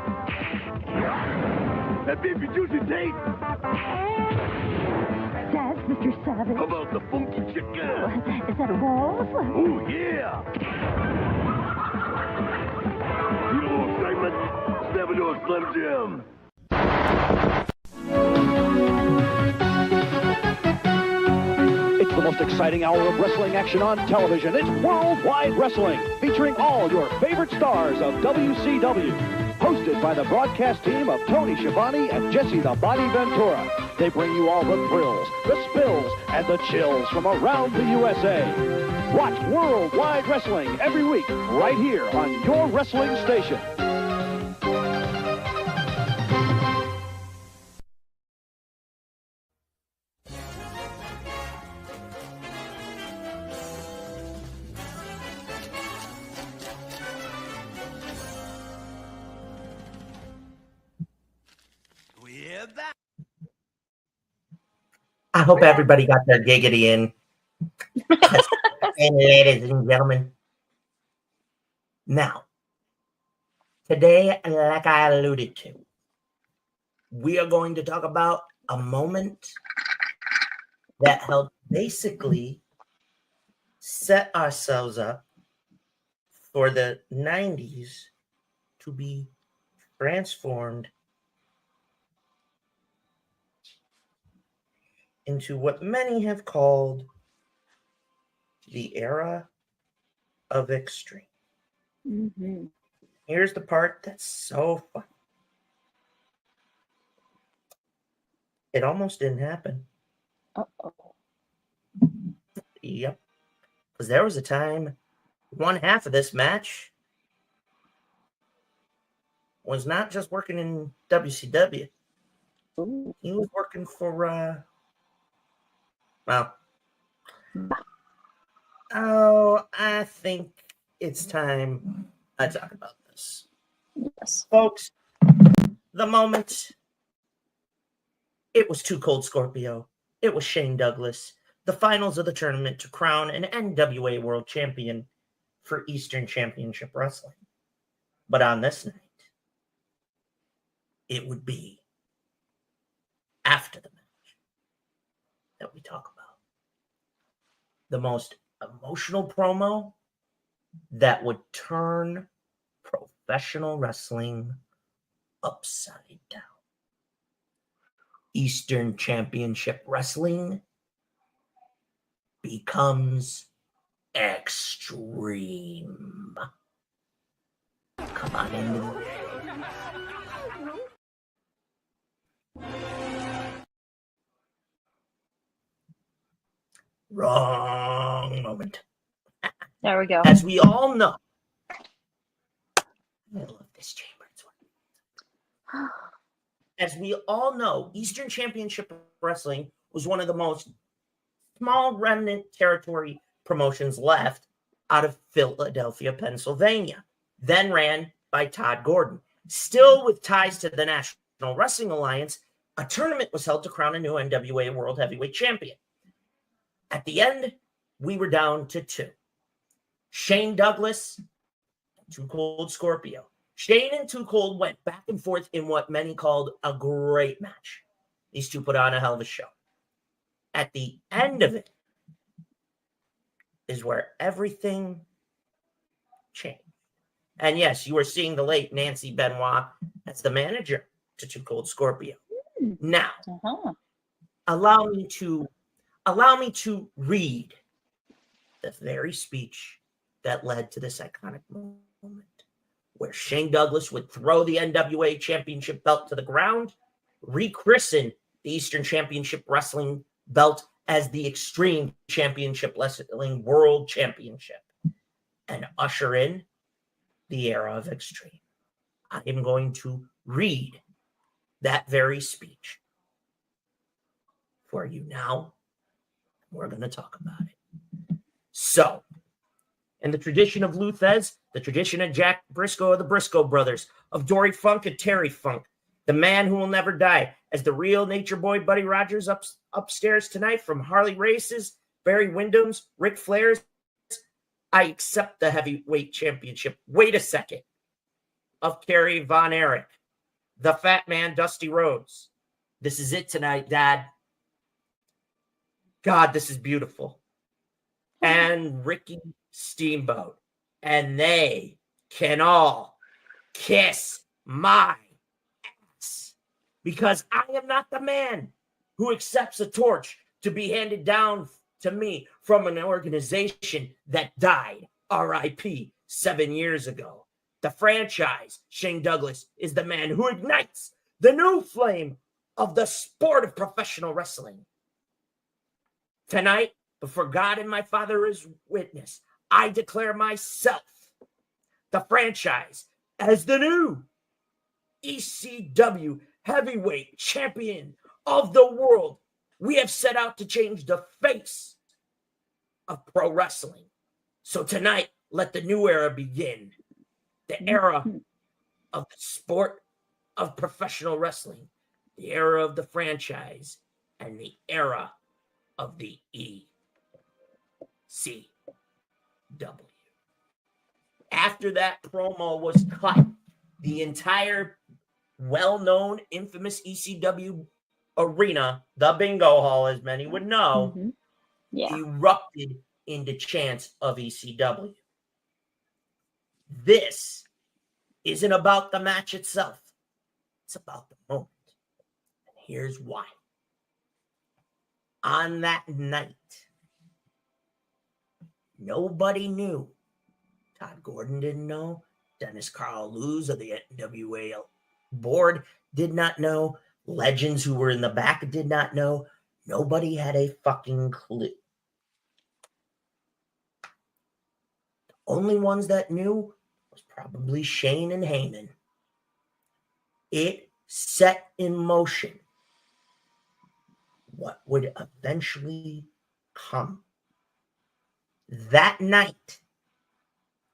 That beefy juicy taste! That's Mr. Savage. How about the funky chicken? Is that a walrus? Oh, yeah! Need a little excitement? Step into a Slim Jim! It's the most exciting hour of wrestling action on television. It's Worldwide Wrestling, featuring all your favorite stars of WCW. Hosted by the broadcast team of Tony Schiavone and Jesse the Body Ventura. They bring you all the thrills, the spills, and the chills from around the USA. Watch Worldwide Wrestling every week, right here on your wrestling station. I hope everybody got their giggity in. And ladies and gentlemen, now, today, like I alluded to, we are going to talk about a moment that helped basically set ourselves up for the 90s to be transformed into what many have called the era of extreme. Mm-hmm. Here's the part that's so fun. It almost didn't happen. Uh-oh. Yep. Because there was a time one half of this match was not just working in WCW. Ooh. He was working for, I think it's time I talk about this. Yes. Folks, the moment, it was Too Cold Scorpio. It was Shane Douglas. The finals of the tournament to crown an NWA World Champion for Eastern Championship Wrestling. But on this night, it would be after the match that we talk about the most emotional promo that would turn professional wrestling upside down. Eastern Championship Wrestling becomes extreme. Come on into the Wrong moment. There we go. As we all know, I love this chamber. As we all know, Eastern Championship Wrestling was one of the most small remnant territory promotions left out of Philadelphia, Pennsylvania, then ran by Todd Gordon. Still with ties to the National Wrestling Alliance, a tournament was held to crown a new NWA World Heavyweight Champion. At the end, we were down to 2. Shane Douglas and Too Cold Scorpio. Shane and Too Cold went back and forth in what many called a great match. These two put on a hell of a show. At the end of it is where everything changed. And yes, you are seeing the late Nancy Benoit as the manager to Too Cold Scorpio. Now, allow me to read the very speech that led to this iconic moment, where Shane Douglas would throw the NWA Championship belt to the ground, rechristen the Eastern Championship Wrestling belt as the Extreme Championship Wrestling World Championship, and usher in the era of Extreme. I am going to read that very speech for you now. We're going to talk about it. So, in the tradition of Lou Thez, the tradition of Jack Briscoe of the Briscoe brothers, of Dory Funk and Terry Funk, the man who will never die, as the real Nature Boy Buddy Rogers upstairs tonight from Harley Races, Barry Windham's, Ric Flair's, I accept the heavyweight championship. Wait a second. Of Kerry Von Erich, the Fat Man Dusty Rhodes. This is it tonight, Dad. God, this is beautiful. And Ricky Steamboat. And they can all kiss my ass. Because I am not the man who accepts a torch to be handed down to me from an organization that died, RIP, 7 years ago. The franchise, Shane Douglas, is the man who ignites the new flame of the sport of professional wrestling. Tonight, before God and my Father is witness, I declare myself the franchise as the new ECW heavyweight champion of the world. We have set out to change the face of pro wrestling. So tonight, let the new era begin. The era of the sport of professional wrestling, the era of the franchise, and the era of the ECW. After that promo was cut, the entire well-known, infamous ECW arena, the bingo hall, as many would know, erupted into chants of ECW. This isn't about the match itself. It's about the moment. And here's why. On that night, nobody knew. Todd Gordon didn't know. Dennis Carl Luz of the NWA board did not know. Legends who were in the back did not know. Nobody had a fucking clue. The only ones that knew was probably Shane and Heyman. It set in motion what would eventually come. That night,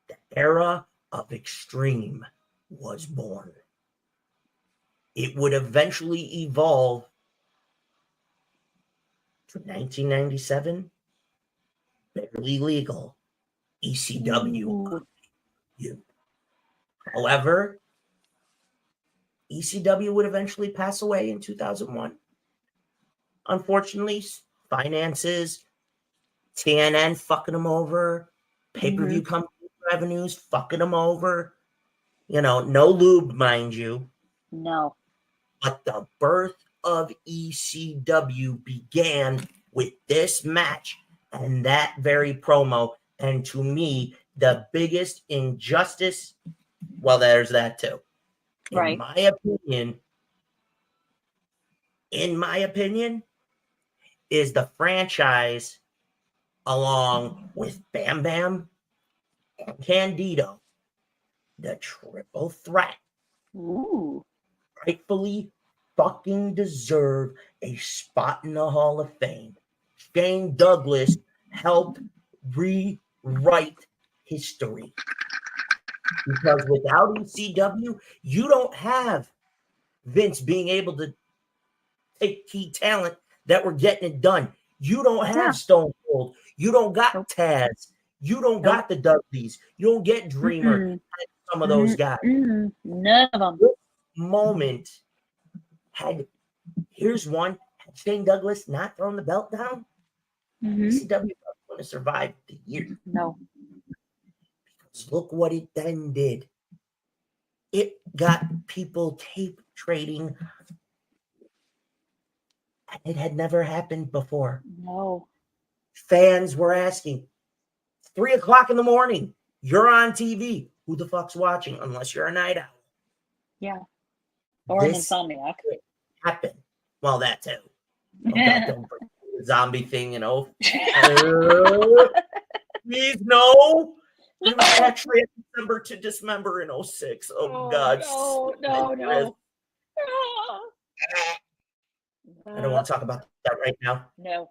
the era of Extreme was born. It would eventually evolve to 1997, barely legal, ECW. However, ECW would eventually pass away in 2001. Unfortunately, finances, TNN fucking them over, pay-per-view company revenues fucking them over. You know, no lube, mind you. No. But the birth of ECW began with this match and that very promo. And to me, the biggest injustice, well, there's that too. Right. In my opinion, is the franchise along with Bam Bam and Candido, the triple threat, rightfully fucking deserve a spot in the Hall of Fame. Shane Douglas helped rewrite history. Because without ECW, you don't have Vince being able to take key talent that were getting it done. You don't have Stone Cold. You don't got Taz. You don't got the Dudleys. You don't get Dreamer. And some of those guys. None of them. This moment here's one. Had Shane Douglas not thrown the belt down, ECW would have survived the year. No. Because look what it then did. It got people tape trading. It had never happened before. No. Fans were asking, 3 o'clock in the morning, you're on TV. Who the fuck's watching? Unless you're a night owl. Yeah. Or an insomniac. Happened. Well, that too. Don't bring the zombie thing, please, no. It was actually a December to Dismember in 06. Oh God. No. I don't want to talk about that right now. No.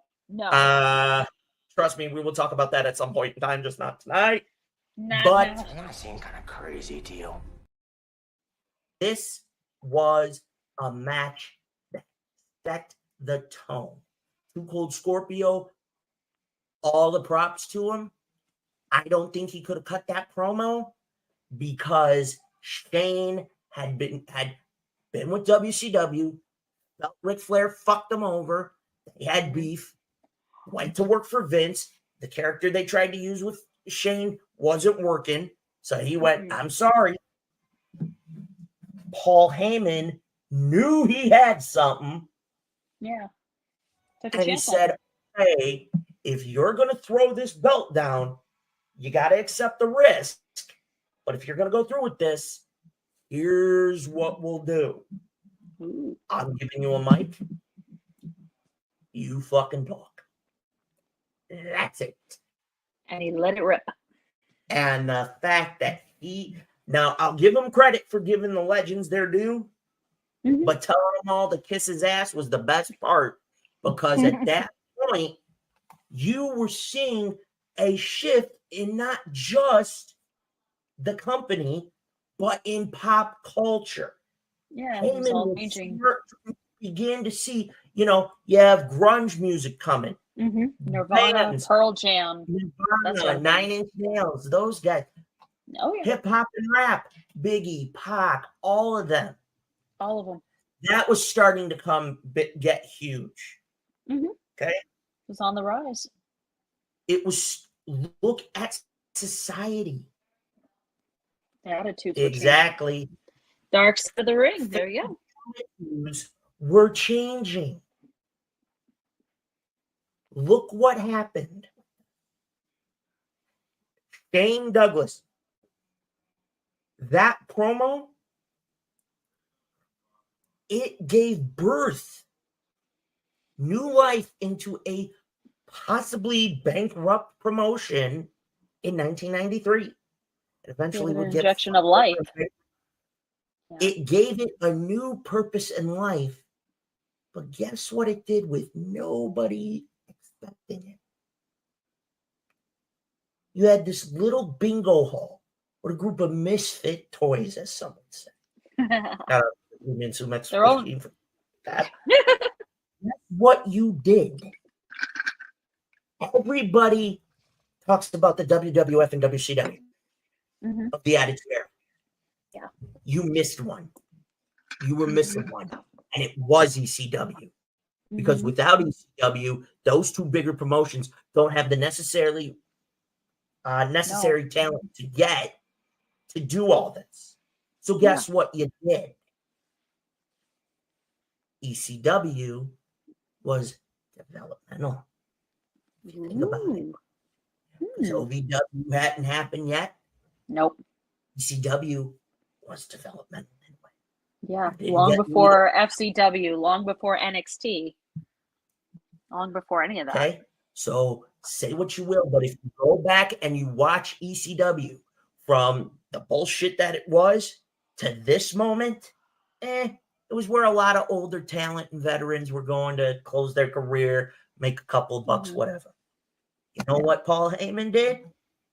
Trust me, we will talk about that at some point in time, just not tonight. But I'm gonna seem kind of crazy to you. This was a match that set the tone. Too Cold Scorpio, all the props to him. I don't think he could have cut that promo because Shane had been with WCW, felt Ric Flair fucked him over. They had beef, went to work for Vince. The character they tried to use with Shane wasn't working. So he went, I'm sorry. Paul Heyman knew he had something. Yeah. And he said, hey, if you're going to throw this belt down, you got to accept the risk. But if you're going to go through with this, here's what we'll do. I'm giving you a mic. You fucking talk. That's it. And he let it rip. And the fact that now I'll give him credit for giving the legends their due, but telling them all to kiss his ass was the best part because at that point, you were seeing a shift in not just the company, but in pop culture. Yeah, Heyman began to see, you have grunge music coming. Nirvana, bands, Pearl Jam, Nirvana, 9 Inch Nails, those guys. Oh, yeah. Hip hop and rap, Biggie, Pac, all of them. All of them. That was starting to get huge. Okay? It was on the rise. It was, look at society. The attitudes exactly. Dark side of the ring. There you go. We're changing. Look what happened. Shane Douglas. That promo, it gave birth, new life into a possibly bankrupt promotion in 1993. It eventually would get an injection of life. It gave it a new purpose in life. But guess what it did with nobody expecting it? You had this little bingo hall with a group of misfit toys, as some would say. They're all... That's what you did. Everybody talks about the WWF and WCW of the Attitude Era. Yeah. You missed one. You were missing one. And it was ECW. Because without ECW, those two bigger promotions don't have the necessary talent to get to do all this. So guess what you did? ECW was developmental. If you think about it. Because OVW hadn't happened yet. Nope. ECW was developmental anyway. Yeah, long before FCW, long before NXT, long before any of that. Okay. So say what you will, but if you go back and you watch ECW from the bullshit that it was to this moment, it was where a lot of older talent and veterans were going to close their career, make a couple of bucks, whatever. You know what Paul Heyman did?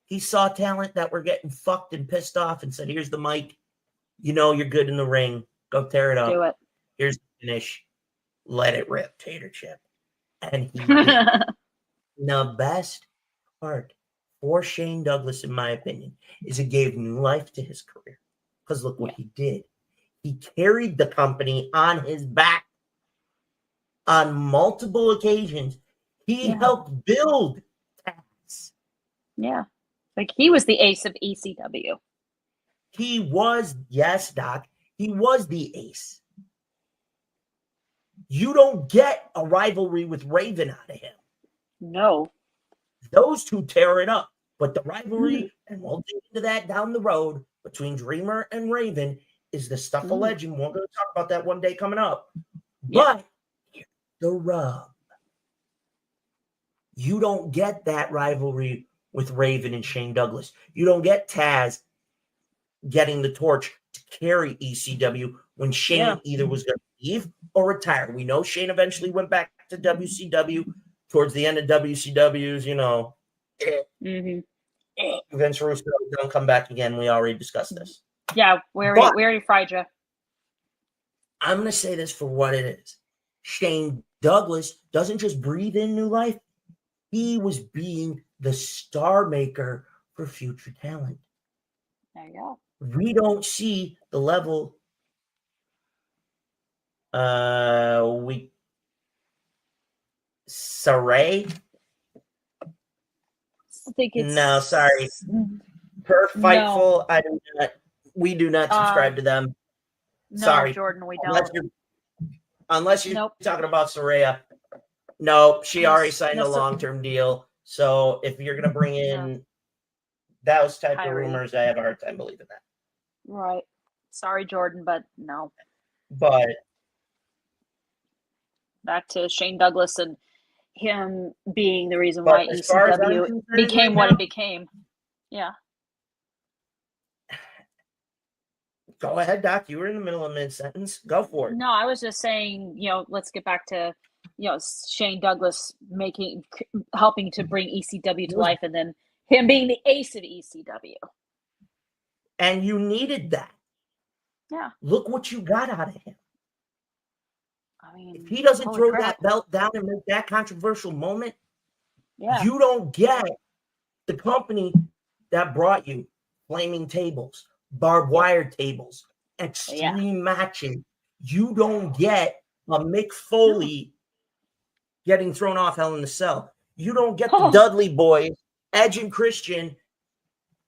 He saw talent that were getting fucked and pissed off and said, here's the mic. You know you're good in the ring. Go tear it up. Do it. Here's the finish. Let it rip, Tater Chip. And he did. The best part for Shane Douglas, in my opinion, is it gave new life to his career. Because look what he did. He carried the company on his back on multiple occasions. He helped build Taz. Yeah. Like he was the ace of ECW. He was, yes, Doc, he was the ace. You don't get a rivalry with Raven out of him. No. Those two tear it up. But the rivalry, and we'll get into that down the road, between Dreamer and Raven is the stuff of legend. We're going to talk about that one day coming up. But here's the rub. You don't get that rivalry with Raven and Shane Douglas. You don't get Taz getting the torch to carry ECW when Shane either was going to leave or retire. We know Shane eventually went back to WCW towards the end of WCW's, Vince Russo don't come back again. We already discussed this. Yeah, we already fried you. I'm going to say this for what it is. Shane Douglas doesn't just breathe in new life. He was being the star maker for future talent. There you go. We don't see the level Saray? I think it's No, sorry. Per Fightful, no. We do not subscribe to them. No, Sorry. Jordan, we don't. Unless you're talking about Saraya. No, she already signed a long-term deal. So if you're going to bring in those type of rumors, I have a hard time believing that. Right. Sorry, Jordan, but no. But back to Shane Douglas and him being the reason why ECW became what it became. Yeah. Go ahead, Doc. You were in the middle of mid-sentence. Go for it. No, I was just saying, let's get back to, Shane Douglas helping to bring ECW to life, and then him being the ace of ECW. And you needed that. Yeah. Look what you got out of him. I mean, if he doesn't throw that belt down and make that controversial moment, you don't get the company that brought you flaming tables, barbed wire tables, extreme matches. You don't get a Mick Foley getting thrown off Hell in a Cell. You don't get the Dudley Boys, Edge and Christian,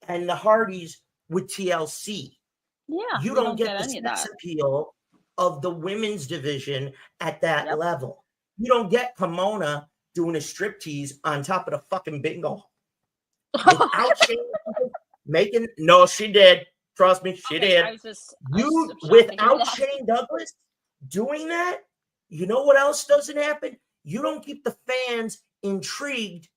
and the Hardys with TLC. Yeah, you don't get the sex appeal of the women's division at that level. You don't get Pomona doing a striptease on top of the fucking bingo. Without Shane no, she did. Trust me, she did. Without Shane Douglas doing that, you know what else doesn't happen? You don't keep the fans intrigued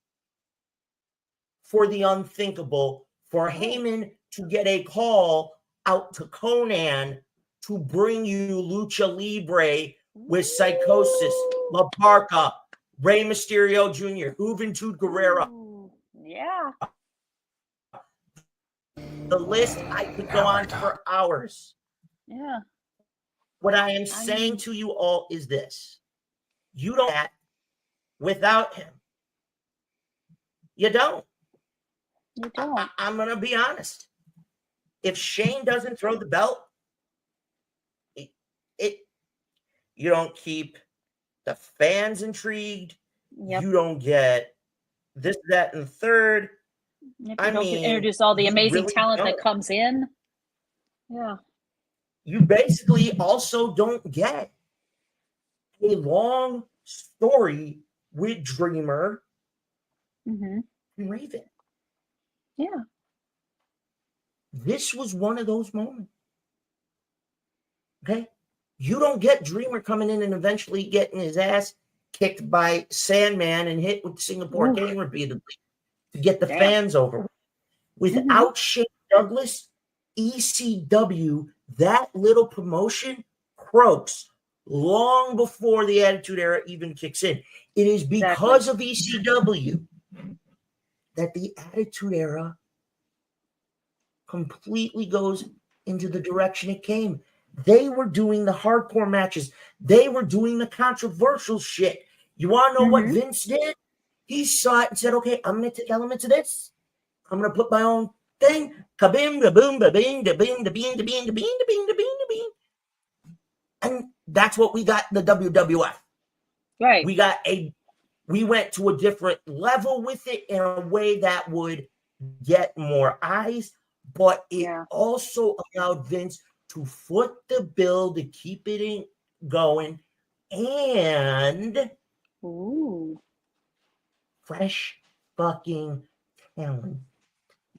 for the unthinkable, for Heyman to get a call out to Conan to bring you Lucha Libre with Psychosis, La Parca, Rey Mysterio Jr., Juventud Guerrera. Yeah. The list, I could go on for hours. Yeah. What I am saying to you all is this. You don't act without him. You don't. You don't. I'm going to be honest. If Shane doesn't throw the belt, you don't keep the fans intrigued. You don't get this, that, and third. You don't introduce all the amazing talent that comes in. Yeah. You basically also don't get a long story with Dreamer and Raven. Yeah. This was one of those moments. Okay? You don't get Dreamer coming in and eventually getting his ass kicked by Sandman and hit with the Singapore cane repeatedly to get the fans over. Without Shane Douglas, ECW, that little promotion, croaks long before the Attitude Era even kicks in. It is because of ECW that the Attitude Era completely goes into the direction it came. They were doing the hardcore matches. They were doing the controversial shit. You want to know what Vince did? He saw it and said, okay, I'm going to take elements of this. I'm going to put my own thing. Kabim, da boom, da bing, da bing, da bing, da bing, da bing, da bing, da bing, da bing. And that's what we got in the WWF. Right. We went to a different level with it in a way that would get more eyes, but it also allowed Vince to foot the bill to keep it going, and fresh fucking talent.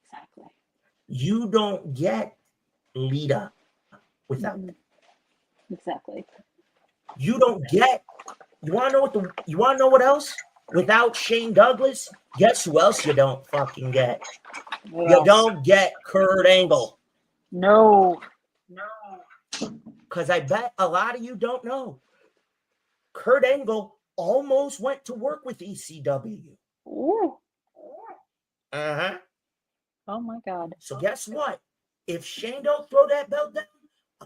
Exactly. You don't get Lita without them. Exactly. You don't get. You want to know what else? Without Shane Douglas, guess who else you don't fucking get? You don't get Kurt Angle. No. Because I bet a lot of you don't know. Kurt Angle almost went to work with ECW. Ooh. Uh-huh. Oh my God. So guess what? If Shane don't throw that belt down,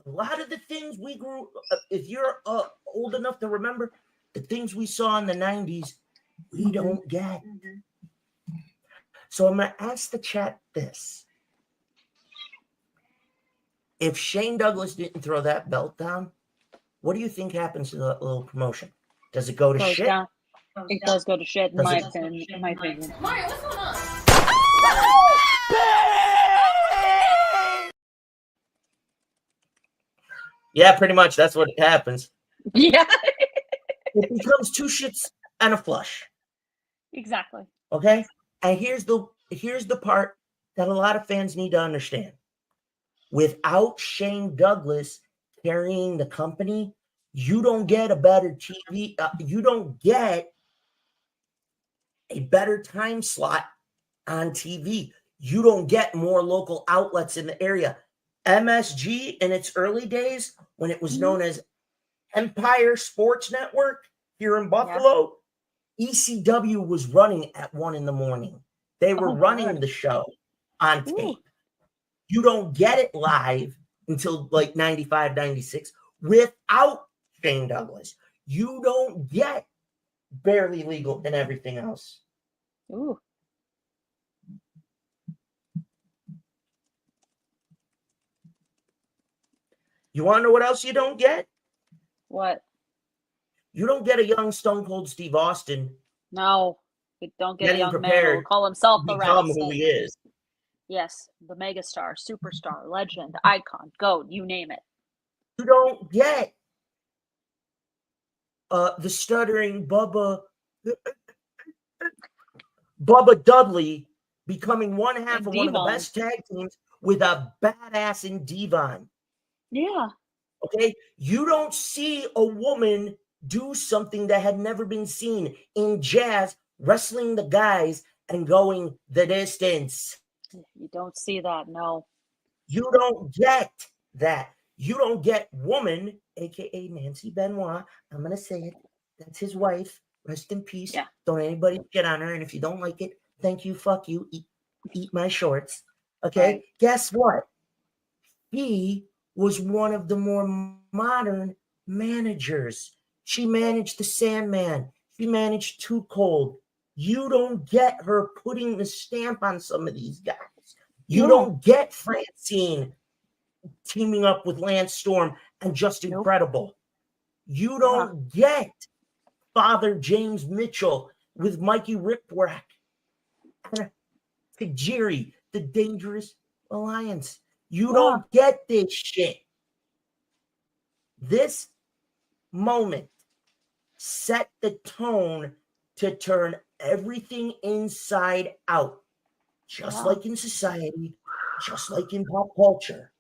a lot of the things we grew, if you're old enough to remember, the things we saw in the 90s, we don't get. So I'm going to ask the chat this. If Shane Douglas didn't throw that belt down, what do you think happens to that little promotion? Does it go to shit? Down. It does go to shit, in my opinion. Mario, what's going on? Yeah, pretty much. That's what happens. Yeah. It becomes two shits and a flush. Exactly. Okay? And here's the part that a lot of fans need to understand. Without Shane Douglas carrying the company, you don't get a better TV. You don't get a better time slot on TV. You don't get more local outlets in the area. MSG in its early days, when it was known as Empire Sports Network here in Buffalo, ECW was running at 1 a.m. They were running the show on tape. You don't get it live until like 95, 96 without Shane Douglas. You don't get Barely Legal and everything else. Ooh. You want to know what else you don't get? What? You don't get a young Stone Cold Steve Austin. No, you don't get a young man who will call himself the become Rattlesnake. who he is. Yes, the megastar, superstar, legend, icon, goat, you name it. You don't get the stuttering Bubba Dudley becoming one half of one of the best tag teams with a badass in Devon. Yeah. Okay? You don't see a woman do something that had never been seen in Jazz, wrestling the guys and going the distance. You don't see that, no. You don't get that. You don't get Woman, a.k.a. Nancy Benoit. I'm going to say it. That's his wife. Rest in peace. Yeah. Don't anybody get on her. And if you don't like it, thank you, fuck you. Eat my shorts. Okay? Right. Guess what? He was one of the more modern managers. She managed the Sandman. She managed Too Cold. You don't get her putting the stamp on some of these guys. You don't get Francine teaming up with Lance Storm and Just Incredible. You don't get Father James Mitchell with Mikey Ripwreck and Tajiri, the Dangerous Alliance. You don't get this shit. This moment set the tone to turn everything inside out, just like in society, just like in pop culture.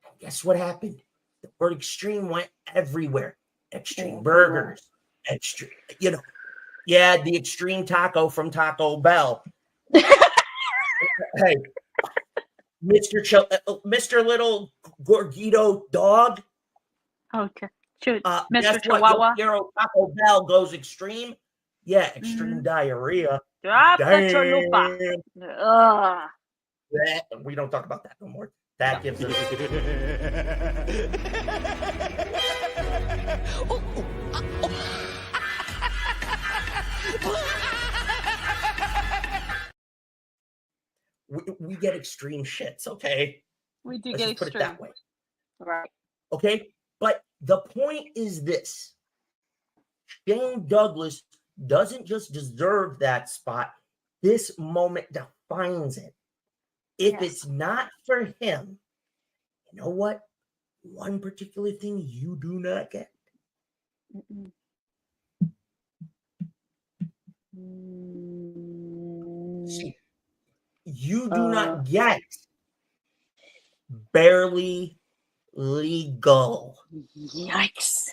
And guess what happened? The word extreme went everywhere. Extreme Burgers, Extreme, the Extreme Taco from Taco Bell. Hey, Mr. Little Gorgito Dog. Okay. Mr. Guess Chihuahua. What? Your Taco Bell goes extreme. Yeah, extreme diarrhea. Drop the Damn. chalupa. Ugh. We don't talk about that no more. That gives us. We get extreme shits, okay? We do Let's get just put it extreme. that way. Right. Okay? But the point is this. Shane Douglas doesn't just deserve that spot. This moment defines it. If it's not for him, you know what? One particular thing you do not get. See, you do not get barely legal. Yikes.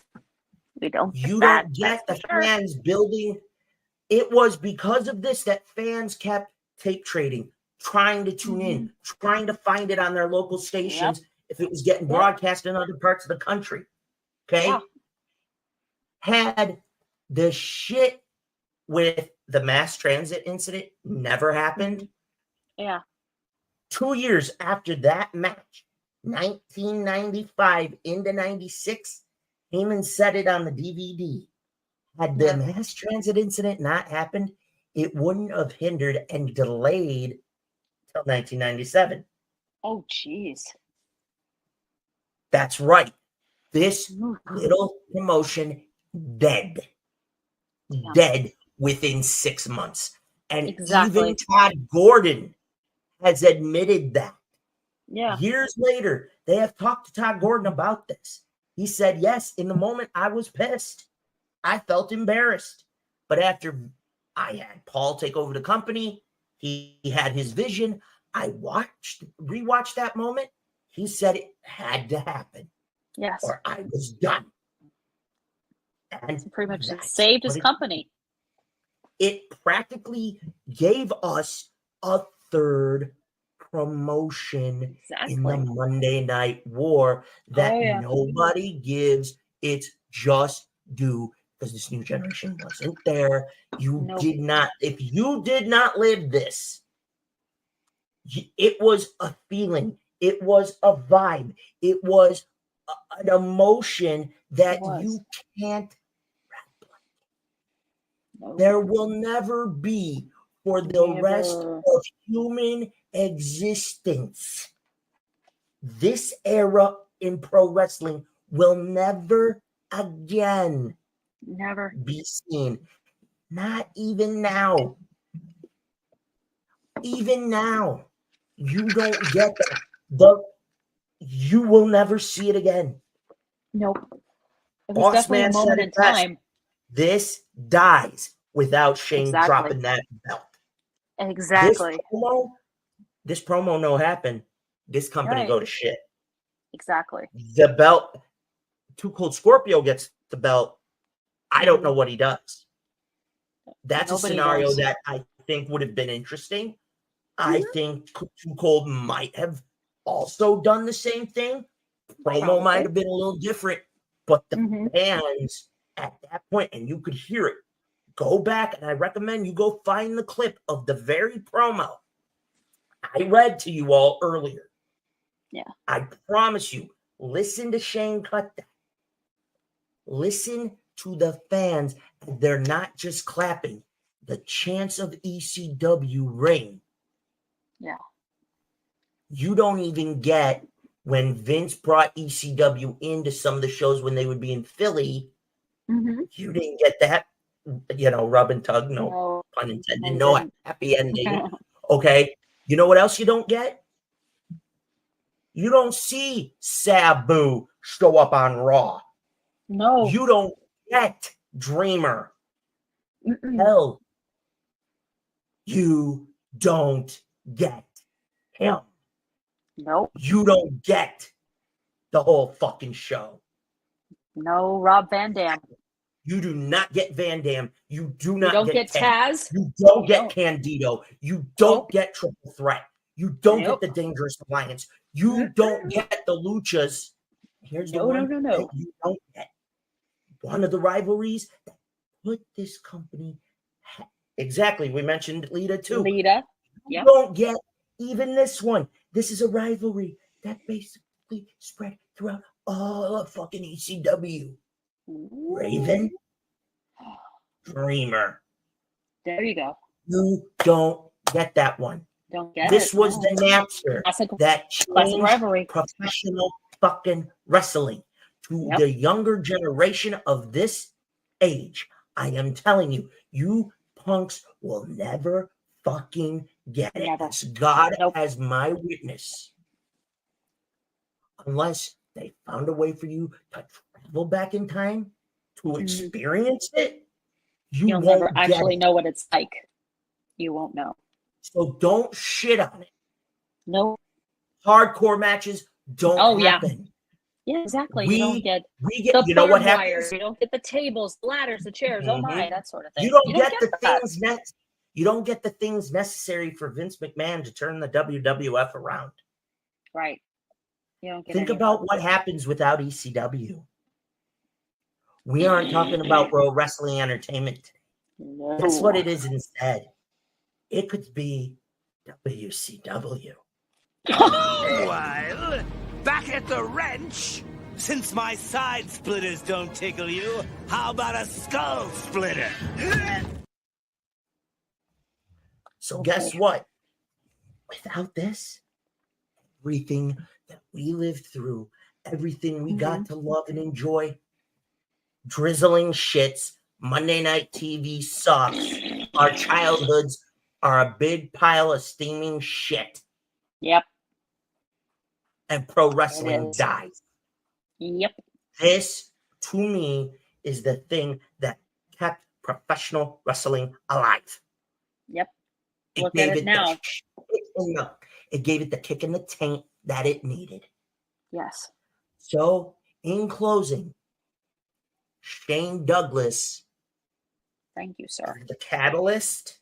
We don't get You that. don't get the That's for sure. fans building. It was because of this that fans kept tape trading, trying to tune in, trying to find it on their local stations if it was getting broadcast in other parts of the country. Okay? Yeah. Had the shit with the mass transit incident never happened, Yeah. 2 years after that match, 1995 into 96, Heyman said it on the DVD. Had the mass transit incident not happened, it wouldn't have hindered and delayed till 1997. Oh, jeez. That's right. This little promotion dead. Dead within 6 months. And even Todd Gordon has admitted that. Yeah. Years later, they have talked to Todd Gordon about this. He said, yes, in the moment I was pissed. I felt embarrassed. But after I had Paul take over the company, he had his vision. I rewatched that moment. He said it had to happen. Yes. Or I was done. And pretty much saved his company. It practically gave us a third promotion in the Monday Night War that nobody gives its just due, because this new generation wasn't there. You did not, if you did not live this, it was a feeling, it was a vibe, it was an emotion that you can't replicate. There will never be for the rest of human existence. This era in pro wrestling will never again be seen. Not even now. Even now, you don't get that. You will never see it again. Nope. It was definitely a moment in time. This dies without Shane dropping that belt. Exactly. This promo no happen. This company go to shit. Exactly. The belt, Too Cold Scorpio gets the belt. I don't know what he does. That's a scenario that I think would have been interesting. I think Too Cold might have also done the same thing. Promo might have been a little different, but the fans at that point, and you could hear it. Go back, and I recommend you go find the clip of the very promo I read to you all earlier. Yeah. I promise you, listen to Shane cut that. Listen to the fans. They're not just clapping. The chants of ECW ring. Yeah. You don't even get when Vince brought ECW into some of the shows when they would be in Philly. You didn't get that, rub and tug, no pun intended, no happy ending. Okay. You know what else you don't get? You don't see Sabu show up on Raw. No. You don't get Dreamer. Hell, you don't get him. Nope. You don't get the whole fucking show. No Rob Van Dam. You do not get Van Dam. You do You not don't get Taz. Taz. You don't get don't. Candido. You don't get Triple Threat. You don't Nope. get the Dangerous Alliance. You don't get the Luchas. Here's the one that you don't get. One of the rivalries that put this company. Exactly. We mentioned Lita too. Lita. You don't get even this one. This is a rivalry that basically spread throughout all of fucking ECW. Raven, Dreamer. There you go. You don't get that one. Don't get this it. was No. the answer that classic changed rivalry. professional fucking wrestling to the younger generation of this age. I am telling you, you punks will never fucking get it. As God as my witness. Unless they found a way for you to travel back in time to experience it, You'll won't never get actually it. know what it's like. You won't know. So don't shit on it. No. Hardcore matches don't happen. Yeah, exactly. We you don't get get the you know what barbed wire. happens? You don't get the tables, the ladders, the chairs. Oh my, that sort of thing. You don't get the that. things you don't get the things necessary for Vince McMahon to turn the WWF around. Right. You don't get Think any of about that. what happens without ECW. We aren't talking about pro wrestling entertainment today. No. That's what it is instead. It could be WCW. Meanwhile, back at the wrench, since my side splitters don't tickle you, how about a skull splitter? So guess what? Without this, everything that we lived through, everything we got to love and enjoy, drizzling shits, Monday Night TV sucks, our childhoods are a big pile of steaming shit. Yep. And pro wrestling dies. Yep. This, to me, is the thing that kept professional wrestling alive. Yep. It Look gave at it now. It gave it the kick in the taint that it needed. Yes. So, in closing, Shane Douglas, thank you, sir, the catalyst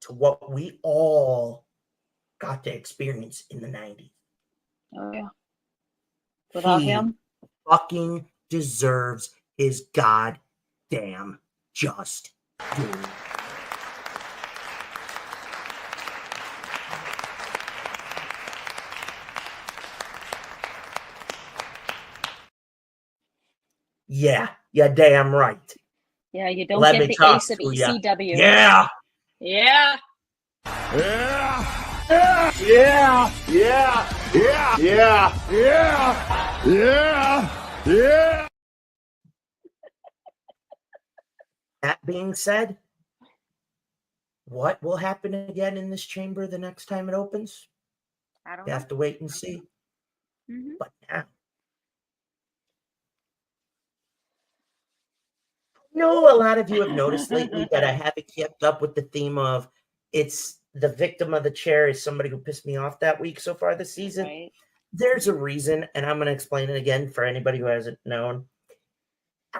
to what we all got to experience in the 90s. Oh yeah. Without him, fucking deserves his goddamn just due. Yeah, you're damn right. Yeah, you don't Let get me the talk ace of to ya. ECW. Yeah. Yeah. Yeah, yeah, yeah, yeah, yeah, yeah, yeah. That being said, what will happen again in this chamber the next time it opens? I don't You know. have to wait and see. Mm-hmm. But now, a lot of you have noticed lately that I haven't kept up with the theme of it's the victim of the chair is somebody who pissed me off that week so far this season. Right. There's a reason, and I'm going to explain it again for anybody who hasn't known.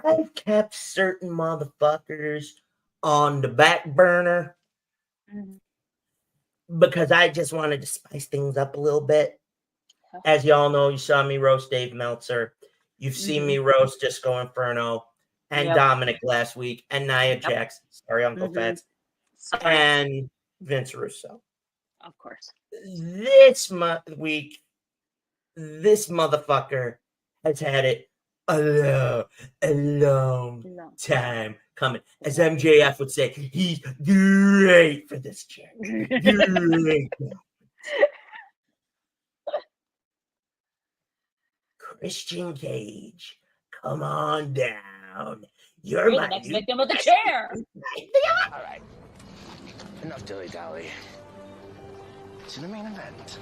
I've kept certain motherfuckers on the back burner because I just wanted to spice things up a little bit. As y'all know, you saw me roast Dave Meltzer. You've seen me roast Disco Inferno and Dominic last week and Nia Jax. Sorry, Uncle Fats. And Vince Russo. Of course. This week, this motherfucker has had it a long time coming. As MJF would say, he's great for this chair. Great. Christian Cage, come on down. You're the next victim of the chair. All right. Enough dilly-dally. To the main event.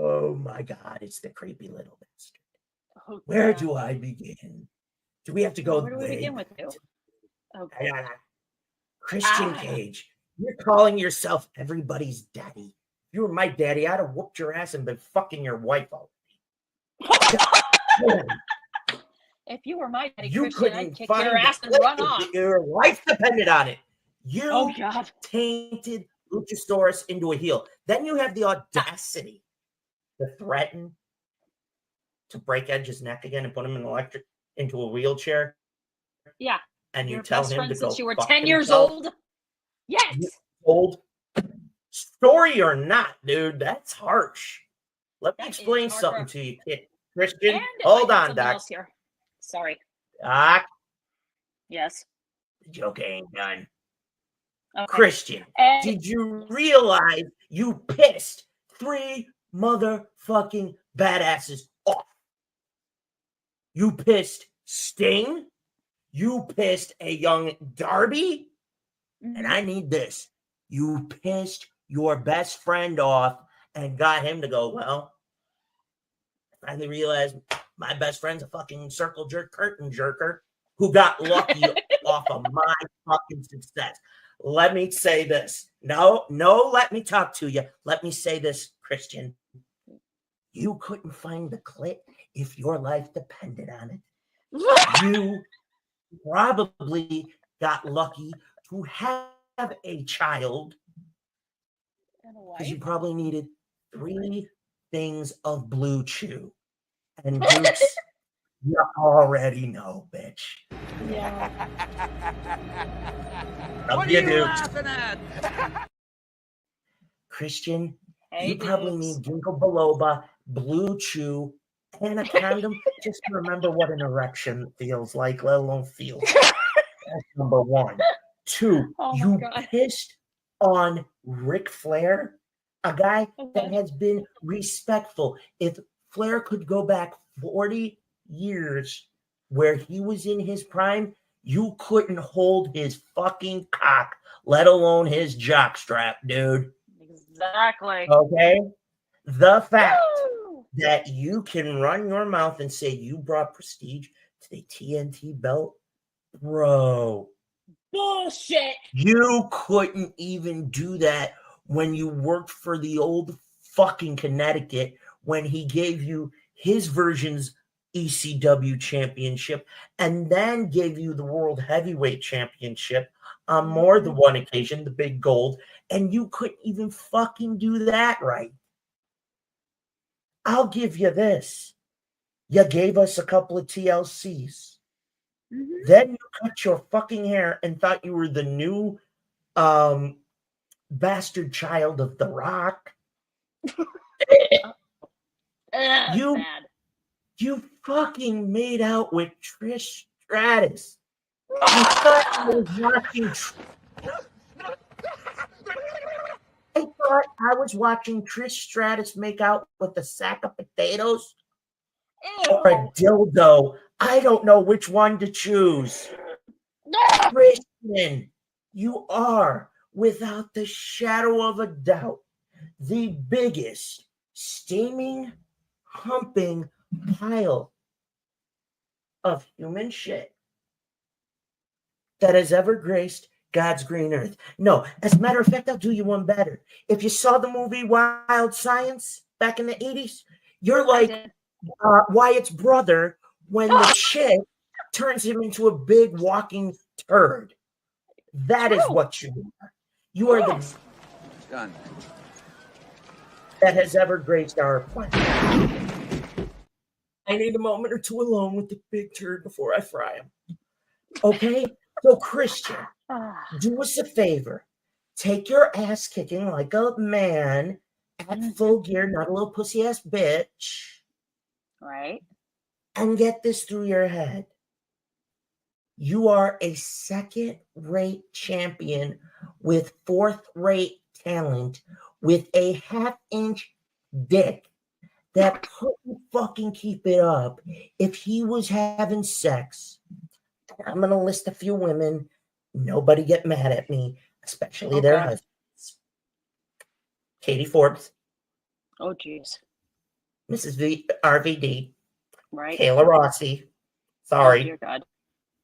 Oh my God, it's the creepy little bastard. Where do I begin Do we have to go? Where do we begin with you? Okay. Christian Cage, you're calling yourself everybody's daddy. If you were my daddy, I'd have whooped your ass and been fucking your wife already. If you were my daddy, You Christian, I'd couldn't kick find your ass and run off. Your life depended on it. You Oh, God. tainted Luchasaurus into a heel. Then you have the audacity to threaten to break Edge's neck again and put him into a wheelchair. Yeah. And you Your tell best him friend to go since you were fuck 10 years himself? old? Yes. Old story or not, dude, that's harsh. Let me explain something to you, kid. Christian, And hold I have on, something Doc. else here. Sorry. Doc, Yes. the joke ain't done. Okay. Christian, And- did you realize you pissed 3 motherfucking badasses off? You pissed Sting. You pissed a young Darby. And I need this. You pissed your best friend off and got him to go, well, I finally realized my best friend's a fucking circle jerk curtain jerker who got lucky off of my fucking success. Let me say this. No, let me talk to you. Let me say this, Christian. You couldn't find the clit if your life depended on it. You probably got lucky to have a child because you probably needed 3 things of Blue Chew. And Dukes, you already know, bitch. Yeah. What are you laughing at? Christian, you probably need ginkgo biloba, Blue Chew, and a condom just to remember what an erection feels like, let alone feel. That's number 1. 2, you pissed on Ric Flair, a guy that has been respectful. If Flair could go back 40 years where he was in his prime, you couldn't hold his fucking cock, let alone his jockstrap, dude. Exactly. Okay? The fact that you can run your mouth and say you brought prestige to the TNT belt, bro. Bullshit. You couldn't even do that when you worked for the old fucking Connecticut when he gave you his version's ECW championship and then gave you the World Heavyweight Championship on more than one occasion, the big gold, and you couldn't even fucking do that right. I'll give you this. You gave us a couple of TLCs. Then you cut your fucking hair and thought you were the new bastard child of The Rock. You fucking made out with Trish Stratus. I thought I was watching Trish Stratus make out with a sack of potatoes or a dildo. I don't know which one to choose. Christian, you are, without the shadow of a doubt, the biggest steaming, humping pile of human shit that has ever graced God's green earth. No, as a matter of fact, I'll do you one better. If you saw the movie Wild Science back in the 80s, you're like Wyatt's brother when the chick turns him into a big walking turd. That is what you are. You are the Done. that has ever graced our planet. I need a moment or two alone with the big turd before I fry him. Okay? So, Christian, do us a favor. Take your ass kicking like a man at full gear, not a little pussy ass bitch. Right. And get this through your head. You are a second-rate champion with fourth-rate talent with a half-inch dick that couldn't fucking keep it up if he was having sex. I'm going to list a few women. Nobody get mad at me, especially their husbands. Katie Forbes. Oh, jeez. Mrs. RVD. Right. Kayla Rossi. Sorry. Oh, dear God.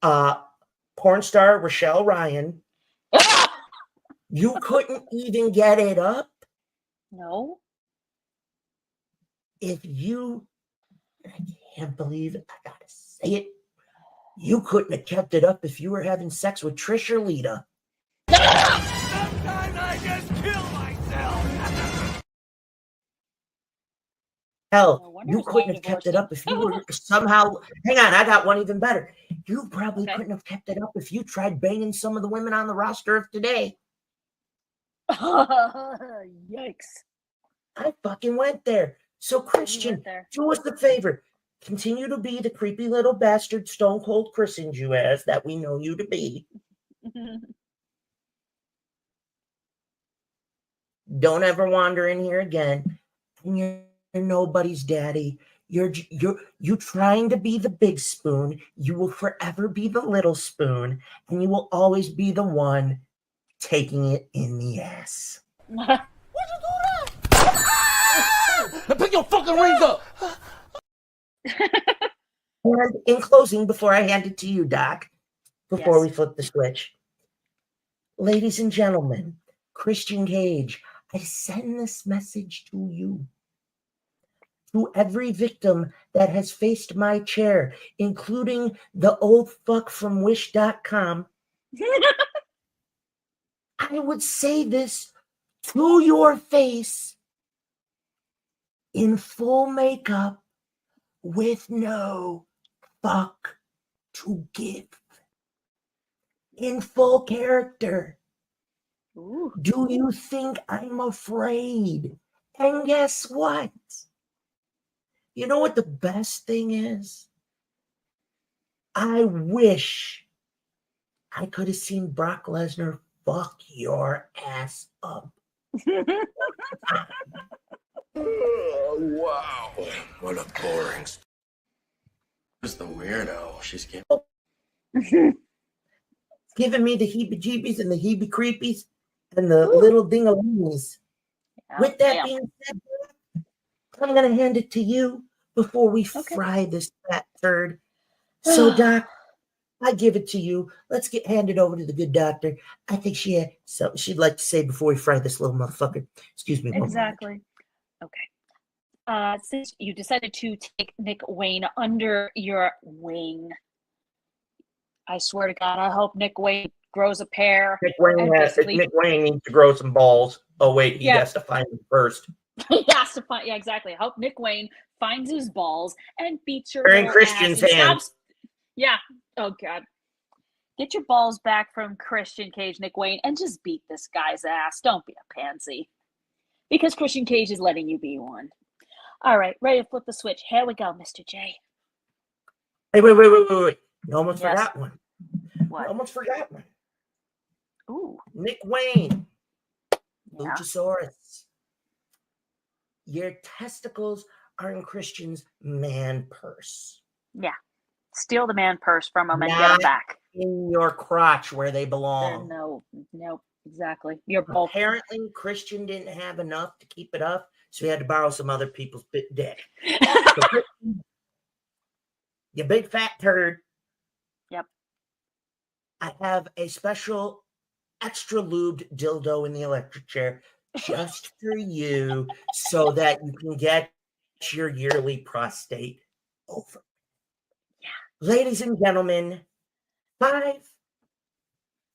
Porn star Rochelle Ryan. You couldn't even get it up? No. I can't believe it. I gotta say it. You couldn't have kept it up if you were having sex with Trish or Lita. Sometimes I just kill myself. Hell, you couldn't have kept it up if you were somehow. Hang on, I got one even better. You probably couldn't have kept it up if you tried banging some of the women on the roster of today. Yikes. I fucking went there. So, Christian, do us a favor. Continue to be the creepy little bastard Stone Cold christened you as that we know you to be. Don't ever wander in here again. You're nobody's daddy. You trying to be the big spoon. You will forever be the little spoon, and you will always be the one taking it in the ass. Why'd you do that? Pick your fucking rings up. And in closing, before I hand it to you, Doc, before we flip the switch, ladies and gentlemen, Christian Cage, I send this message to you. To every victim that has faced my chair, including the old fuck from wish.com, I would say this to your face in full makeup with no fuck to give. In full character. Ooh. Do you think I'm afraid? And guess what? You know what the best thing is? I wish I could have seen Brock Lesnar fuck your ass up. Oh, wow. What a boring story. Who's the weirdo? She's giving me the heebie-jeebies and the heebie-creepies and the little ding-a-lingies. With that being said, I'm going to hand it to you before we fry this fat turd. So, Doc, I give it to you. Let's hand it over to the good doctor. I think she had something she'd like to say before we fry this little motherfucker. Excuse me. Exactly. Okay. Since you decided to take Nick Wayne under your wing, I swear to God, I hope Nick Wayne grows a pair. Nick Wayne needs to grow some balls. Oh, wait, he has to find them first. He has to find, exactly. I hope Nick Wayne finds his balls and beats your They're in Christian's hands. Yeah. Oh, God. Get your balls back from Christian Cage, Nick Wayne, and just beat this guy's ass. Don't be a pansy. Because Christian Cage is letting you be one. All right, ready to flip the switch. Here we go, Mr. J. Hey, wait. You almost forgot one. What? You almost forgot one. Ooh. Nick Wayne. Luchasaurus. Your testicles are in Christian's man purse. Yeah. Steal the man purse from him and get him back. In your crotch where they belong. No, exactly. You're both. Apparently, Christian didn't have enough to keep it up, so he had to borrow some other people's dick. So, you big fat turd. Yep. I have a special extra lubed dildo in the electric chair just for you so that you can get your yearly prostate over. Yeah. Ladies and gentlemen, 5,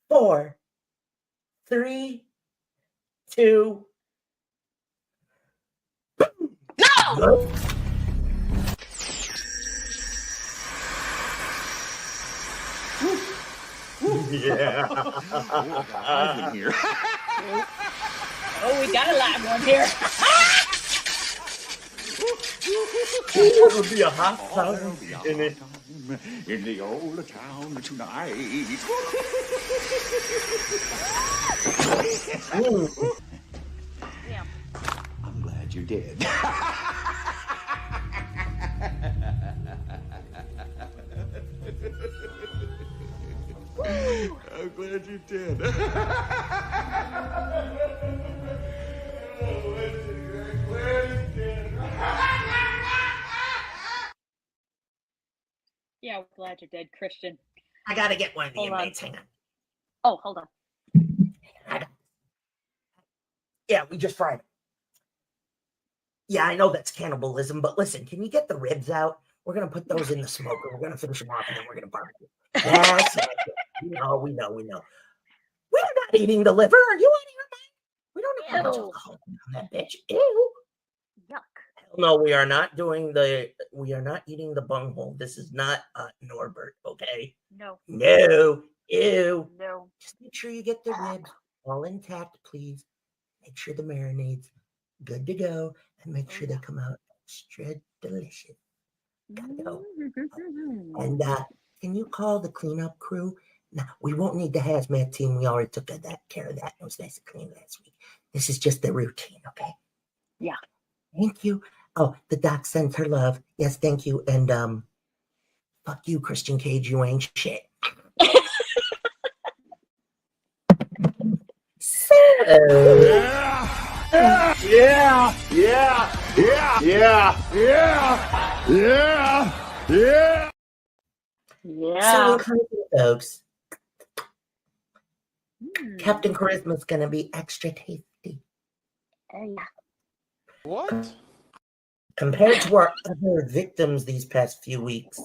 4, 3, 2. No! Yeah. I'm here. Oh, we got a live one here. It would be a hot time in the old town tonight. Damn. I'm glad you did. I'm glad you did. Yeah, we're glad you're dead, Christian. I gotta get one of the Hold on. inmates. Hang on. Oh, hold on. Yeah, we just fried it. Yeah, I know that's cannibalism, but listen, can you get the ribs out? We're gonna put those in the smoker. We're gonna finish them off, and then we're gonna barbecue. Yes, we know. We are not eating the liver. Are you out of your mind? We don't have much alcohol on that bitch. Ew. Yuck. No, we are not eating the bunghole. This is not Norbert, okay? No. No. Ew. No. Just make sure you get the ribs all intact, please. Make sure the marinade's good to go, and make sure they come out extra delicious. Gotta go. And can you call the cleanup crew? No, we won't need the hazmat team. We already took care of that. It was nice and clean last week. This is just the routine, okay? Yeah. Thank you. Oh, the doc sends her love. Yes, thank you. And fuck you, Christian Cage. You ain't shit. Yeah. So, folks, Captain Charisma's gonna be extra tasty. Yeah. What? Compared to our other victims these past few weeks.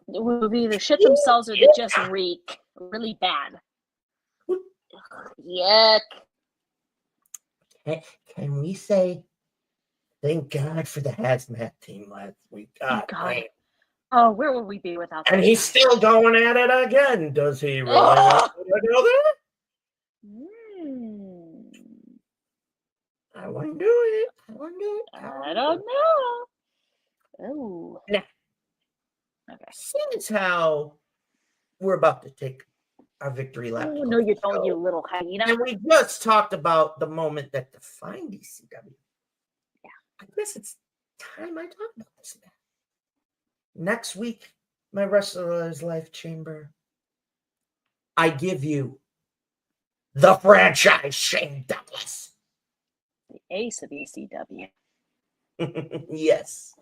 It would either shit themselves or they just reek really bad. Yuck. Can we say thank God for the hazmat team last week? God. Oh, where would we be without them? And he's still going at it again. Does he really want to do that? I wouldn't do it. I don't know. Oh. Now, since how we're about to take our victory lap. Oh, no, you don't, you little hyena. And we just talked about the moment that defined ECW. Yeah. I guess it's time I talk about this now. Next week, my Wrestler's Life Chamber, I give you the franchise Shane Douglas. The ace of ECW. Yes.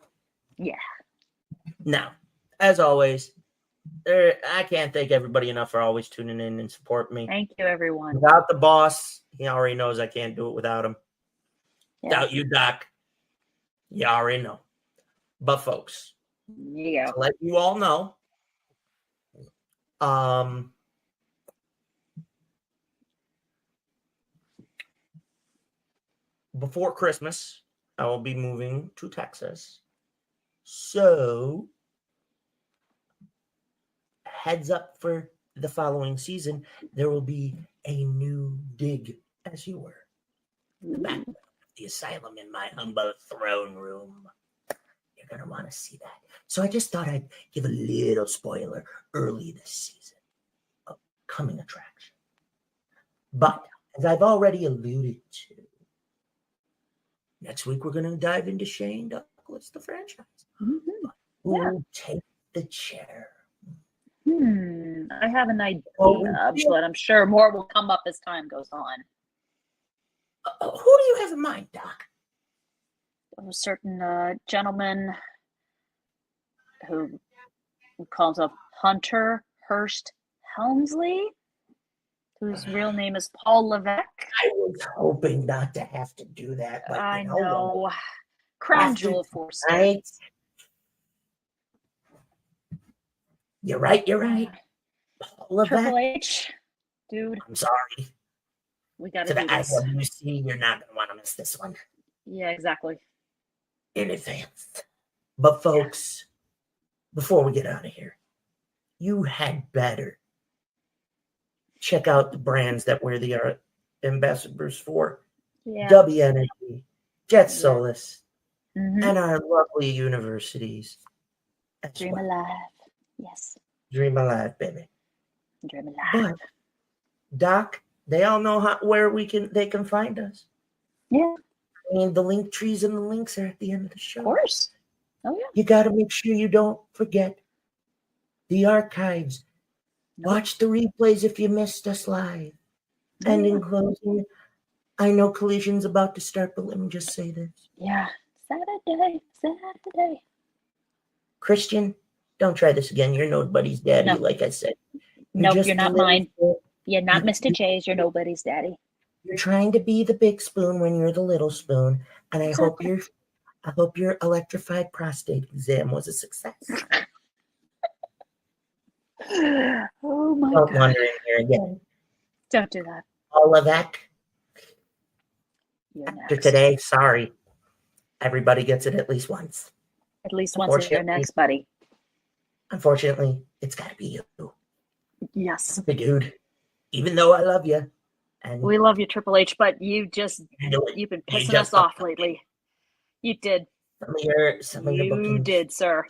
Yeah. Now, as always, I can't thank everybody enough for always tuning in and supporting me. Thank you, everyone. Without the boss, he already knows I can't do it without him. Yeah. Without you, Doc, you already know. But folks, to let you all know, before Christmas, I will be moving to Texas. So, heads up for the following season, there will be a new dig, as you were, in the back of the Asylum in my humble throne room. You're going to want to see that. So I just thought I'd give a little spoiler early this season of coming attraction. But, as I've already alluded to, next week we're going to dive into Shane Douglas, the franchise. Who will take the chair? I have an idea, but I'm sure more will come up as time goes on. Who do you have in mind, Doc? A certain gentleman who calls himself Hunter Hurst Helmsley, whose real name is Paul Levesque. I was hoping not to have to do that, but I know. Crown Jewel Force. Right? You're right. Paul Levesque. Triple H, dude. I'm sorry. We got To to the do this. IWC, you're not going to want to miss this one. Yeah, exactly. In advance. But folks, before we get out of here, you had better check out the brands that we're the ambassadors for. Yeah. W Energy, Jet Solace, and our lovely universities. Dream Alive. Yes. Dream Alive, baby. Dream Alive. But, Doc, they all know where they can find us. Yeah. I mean, the link trees and the links are at the end of the show. Of course. Oh, yeah. You got to make sure you don't forget the archives. Watch the replays if you missed us live. And in closing, I know Collision's about to start, but let me just say this. Yeah. Saturday. Christian, don't try this again. You're nobody's daddy, like I said. Nope, you're not mine. You're not Mr. J's. You're nobody's daddy. You're trying to be the big spoon when you're the little spoon, and I hope your electrified prostate exam was a success. Oh my Don't God. wander in here again. Don't do that. All of that. You're After next. today, sorry. Everybody gets it at least once. At least once in your next, buddy. Unfortunately, it's got to be you. Yes. The dude. Even though I love you. And We love you, Triple H, but you've been pissing us off lately. You did. Some of your You bookings. did, sir.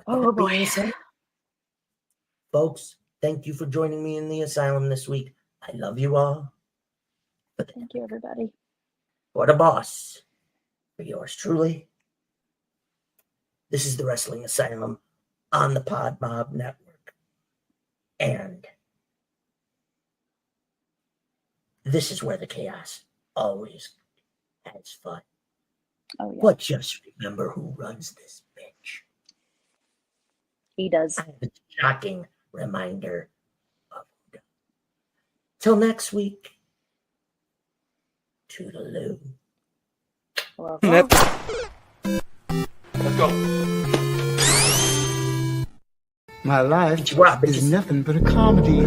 Oh That boy. being said, folks, thank you for joining me in the asylum this week. I love you all. Thank you, everybody. For the boss, for yours truly. This is the Wrestling Asylum on the Pod Mob Network. And this is where the chaos always has fun. Oh, yeah. But just remember who runs this bitch. He does. I have a shocking reminder of who does. Till next week. Toodaloo. Well, Let's go. My life is nothing but a comedy.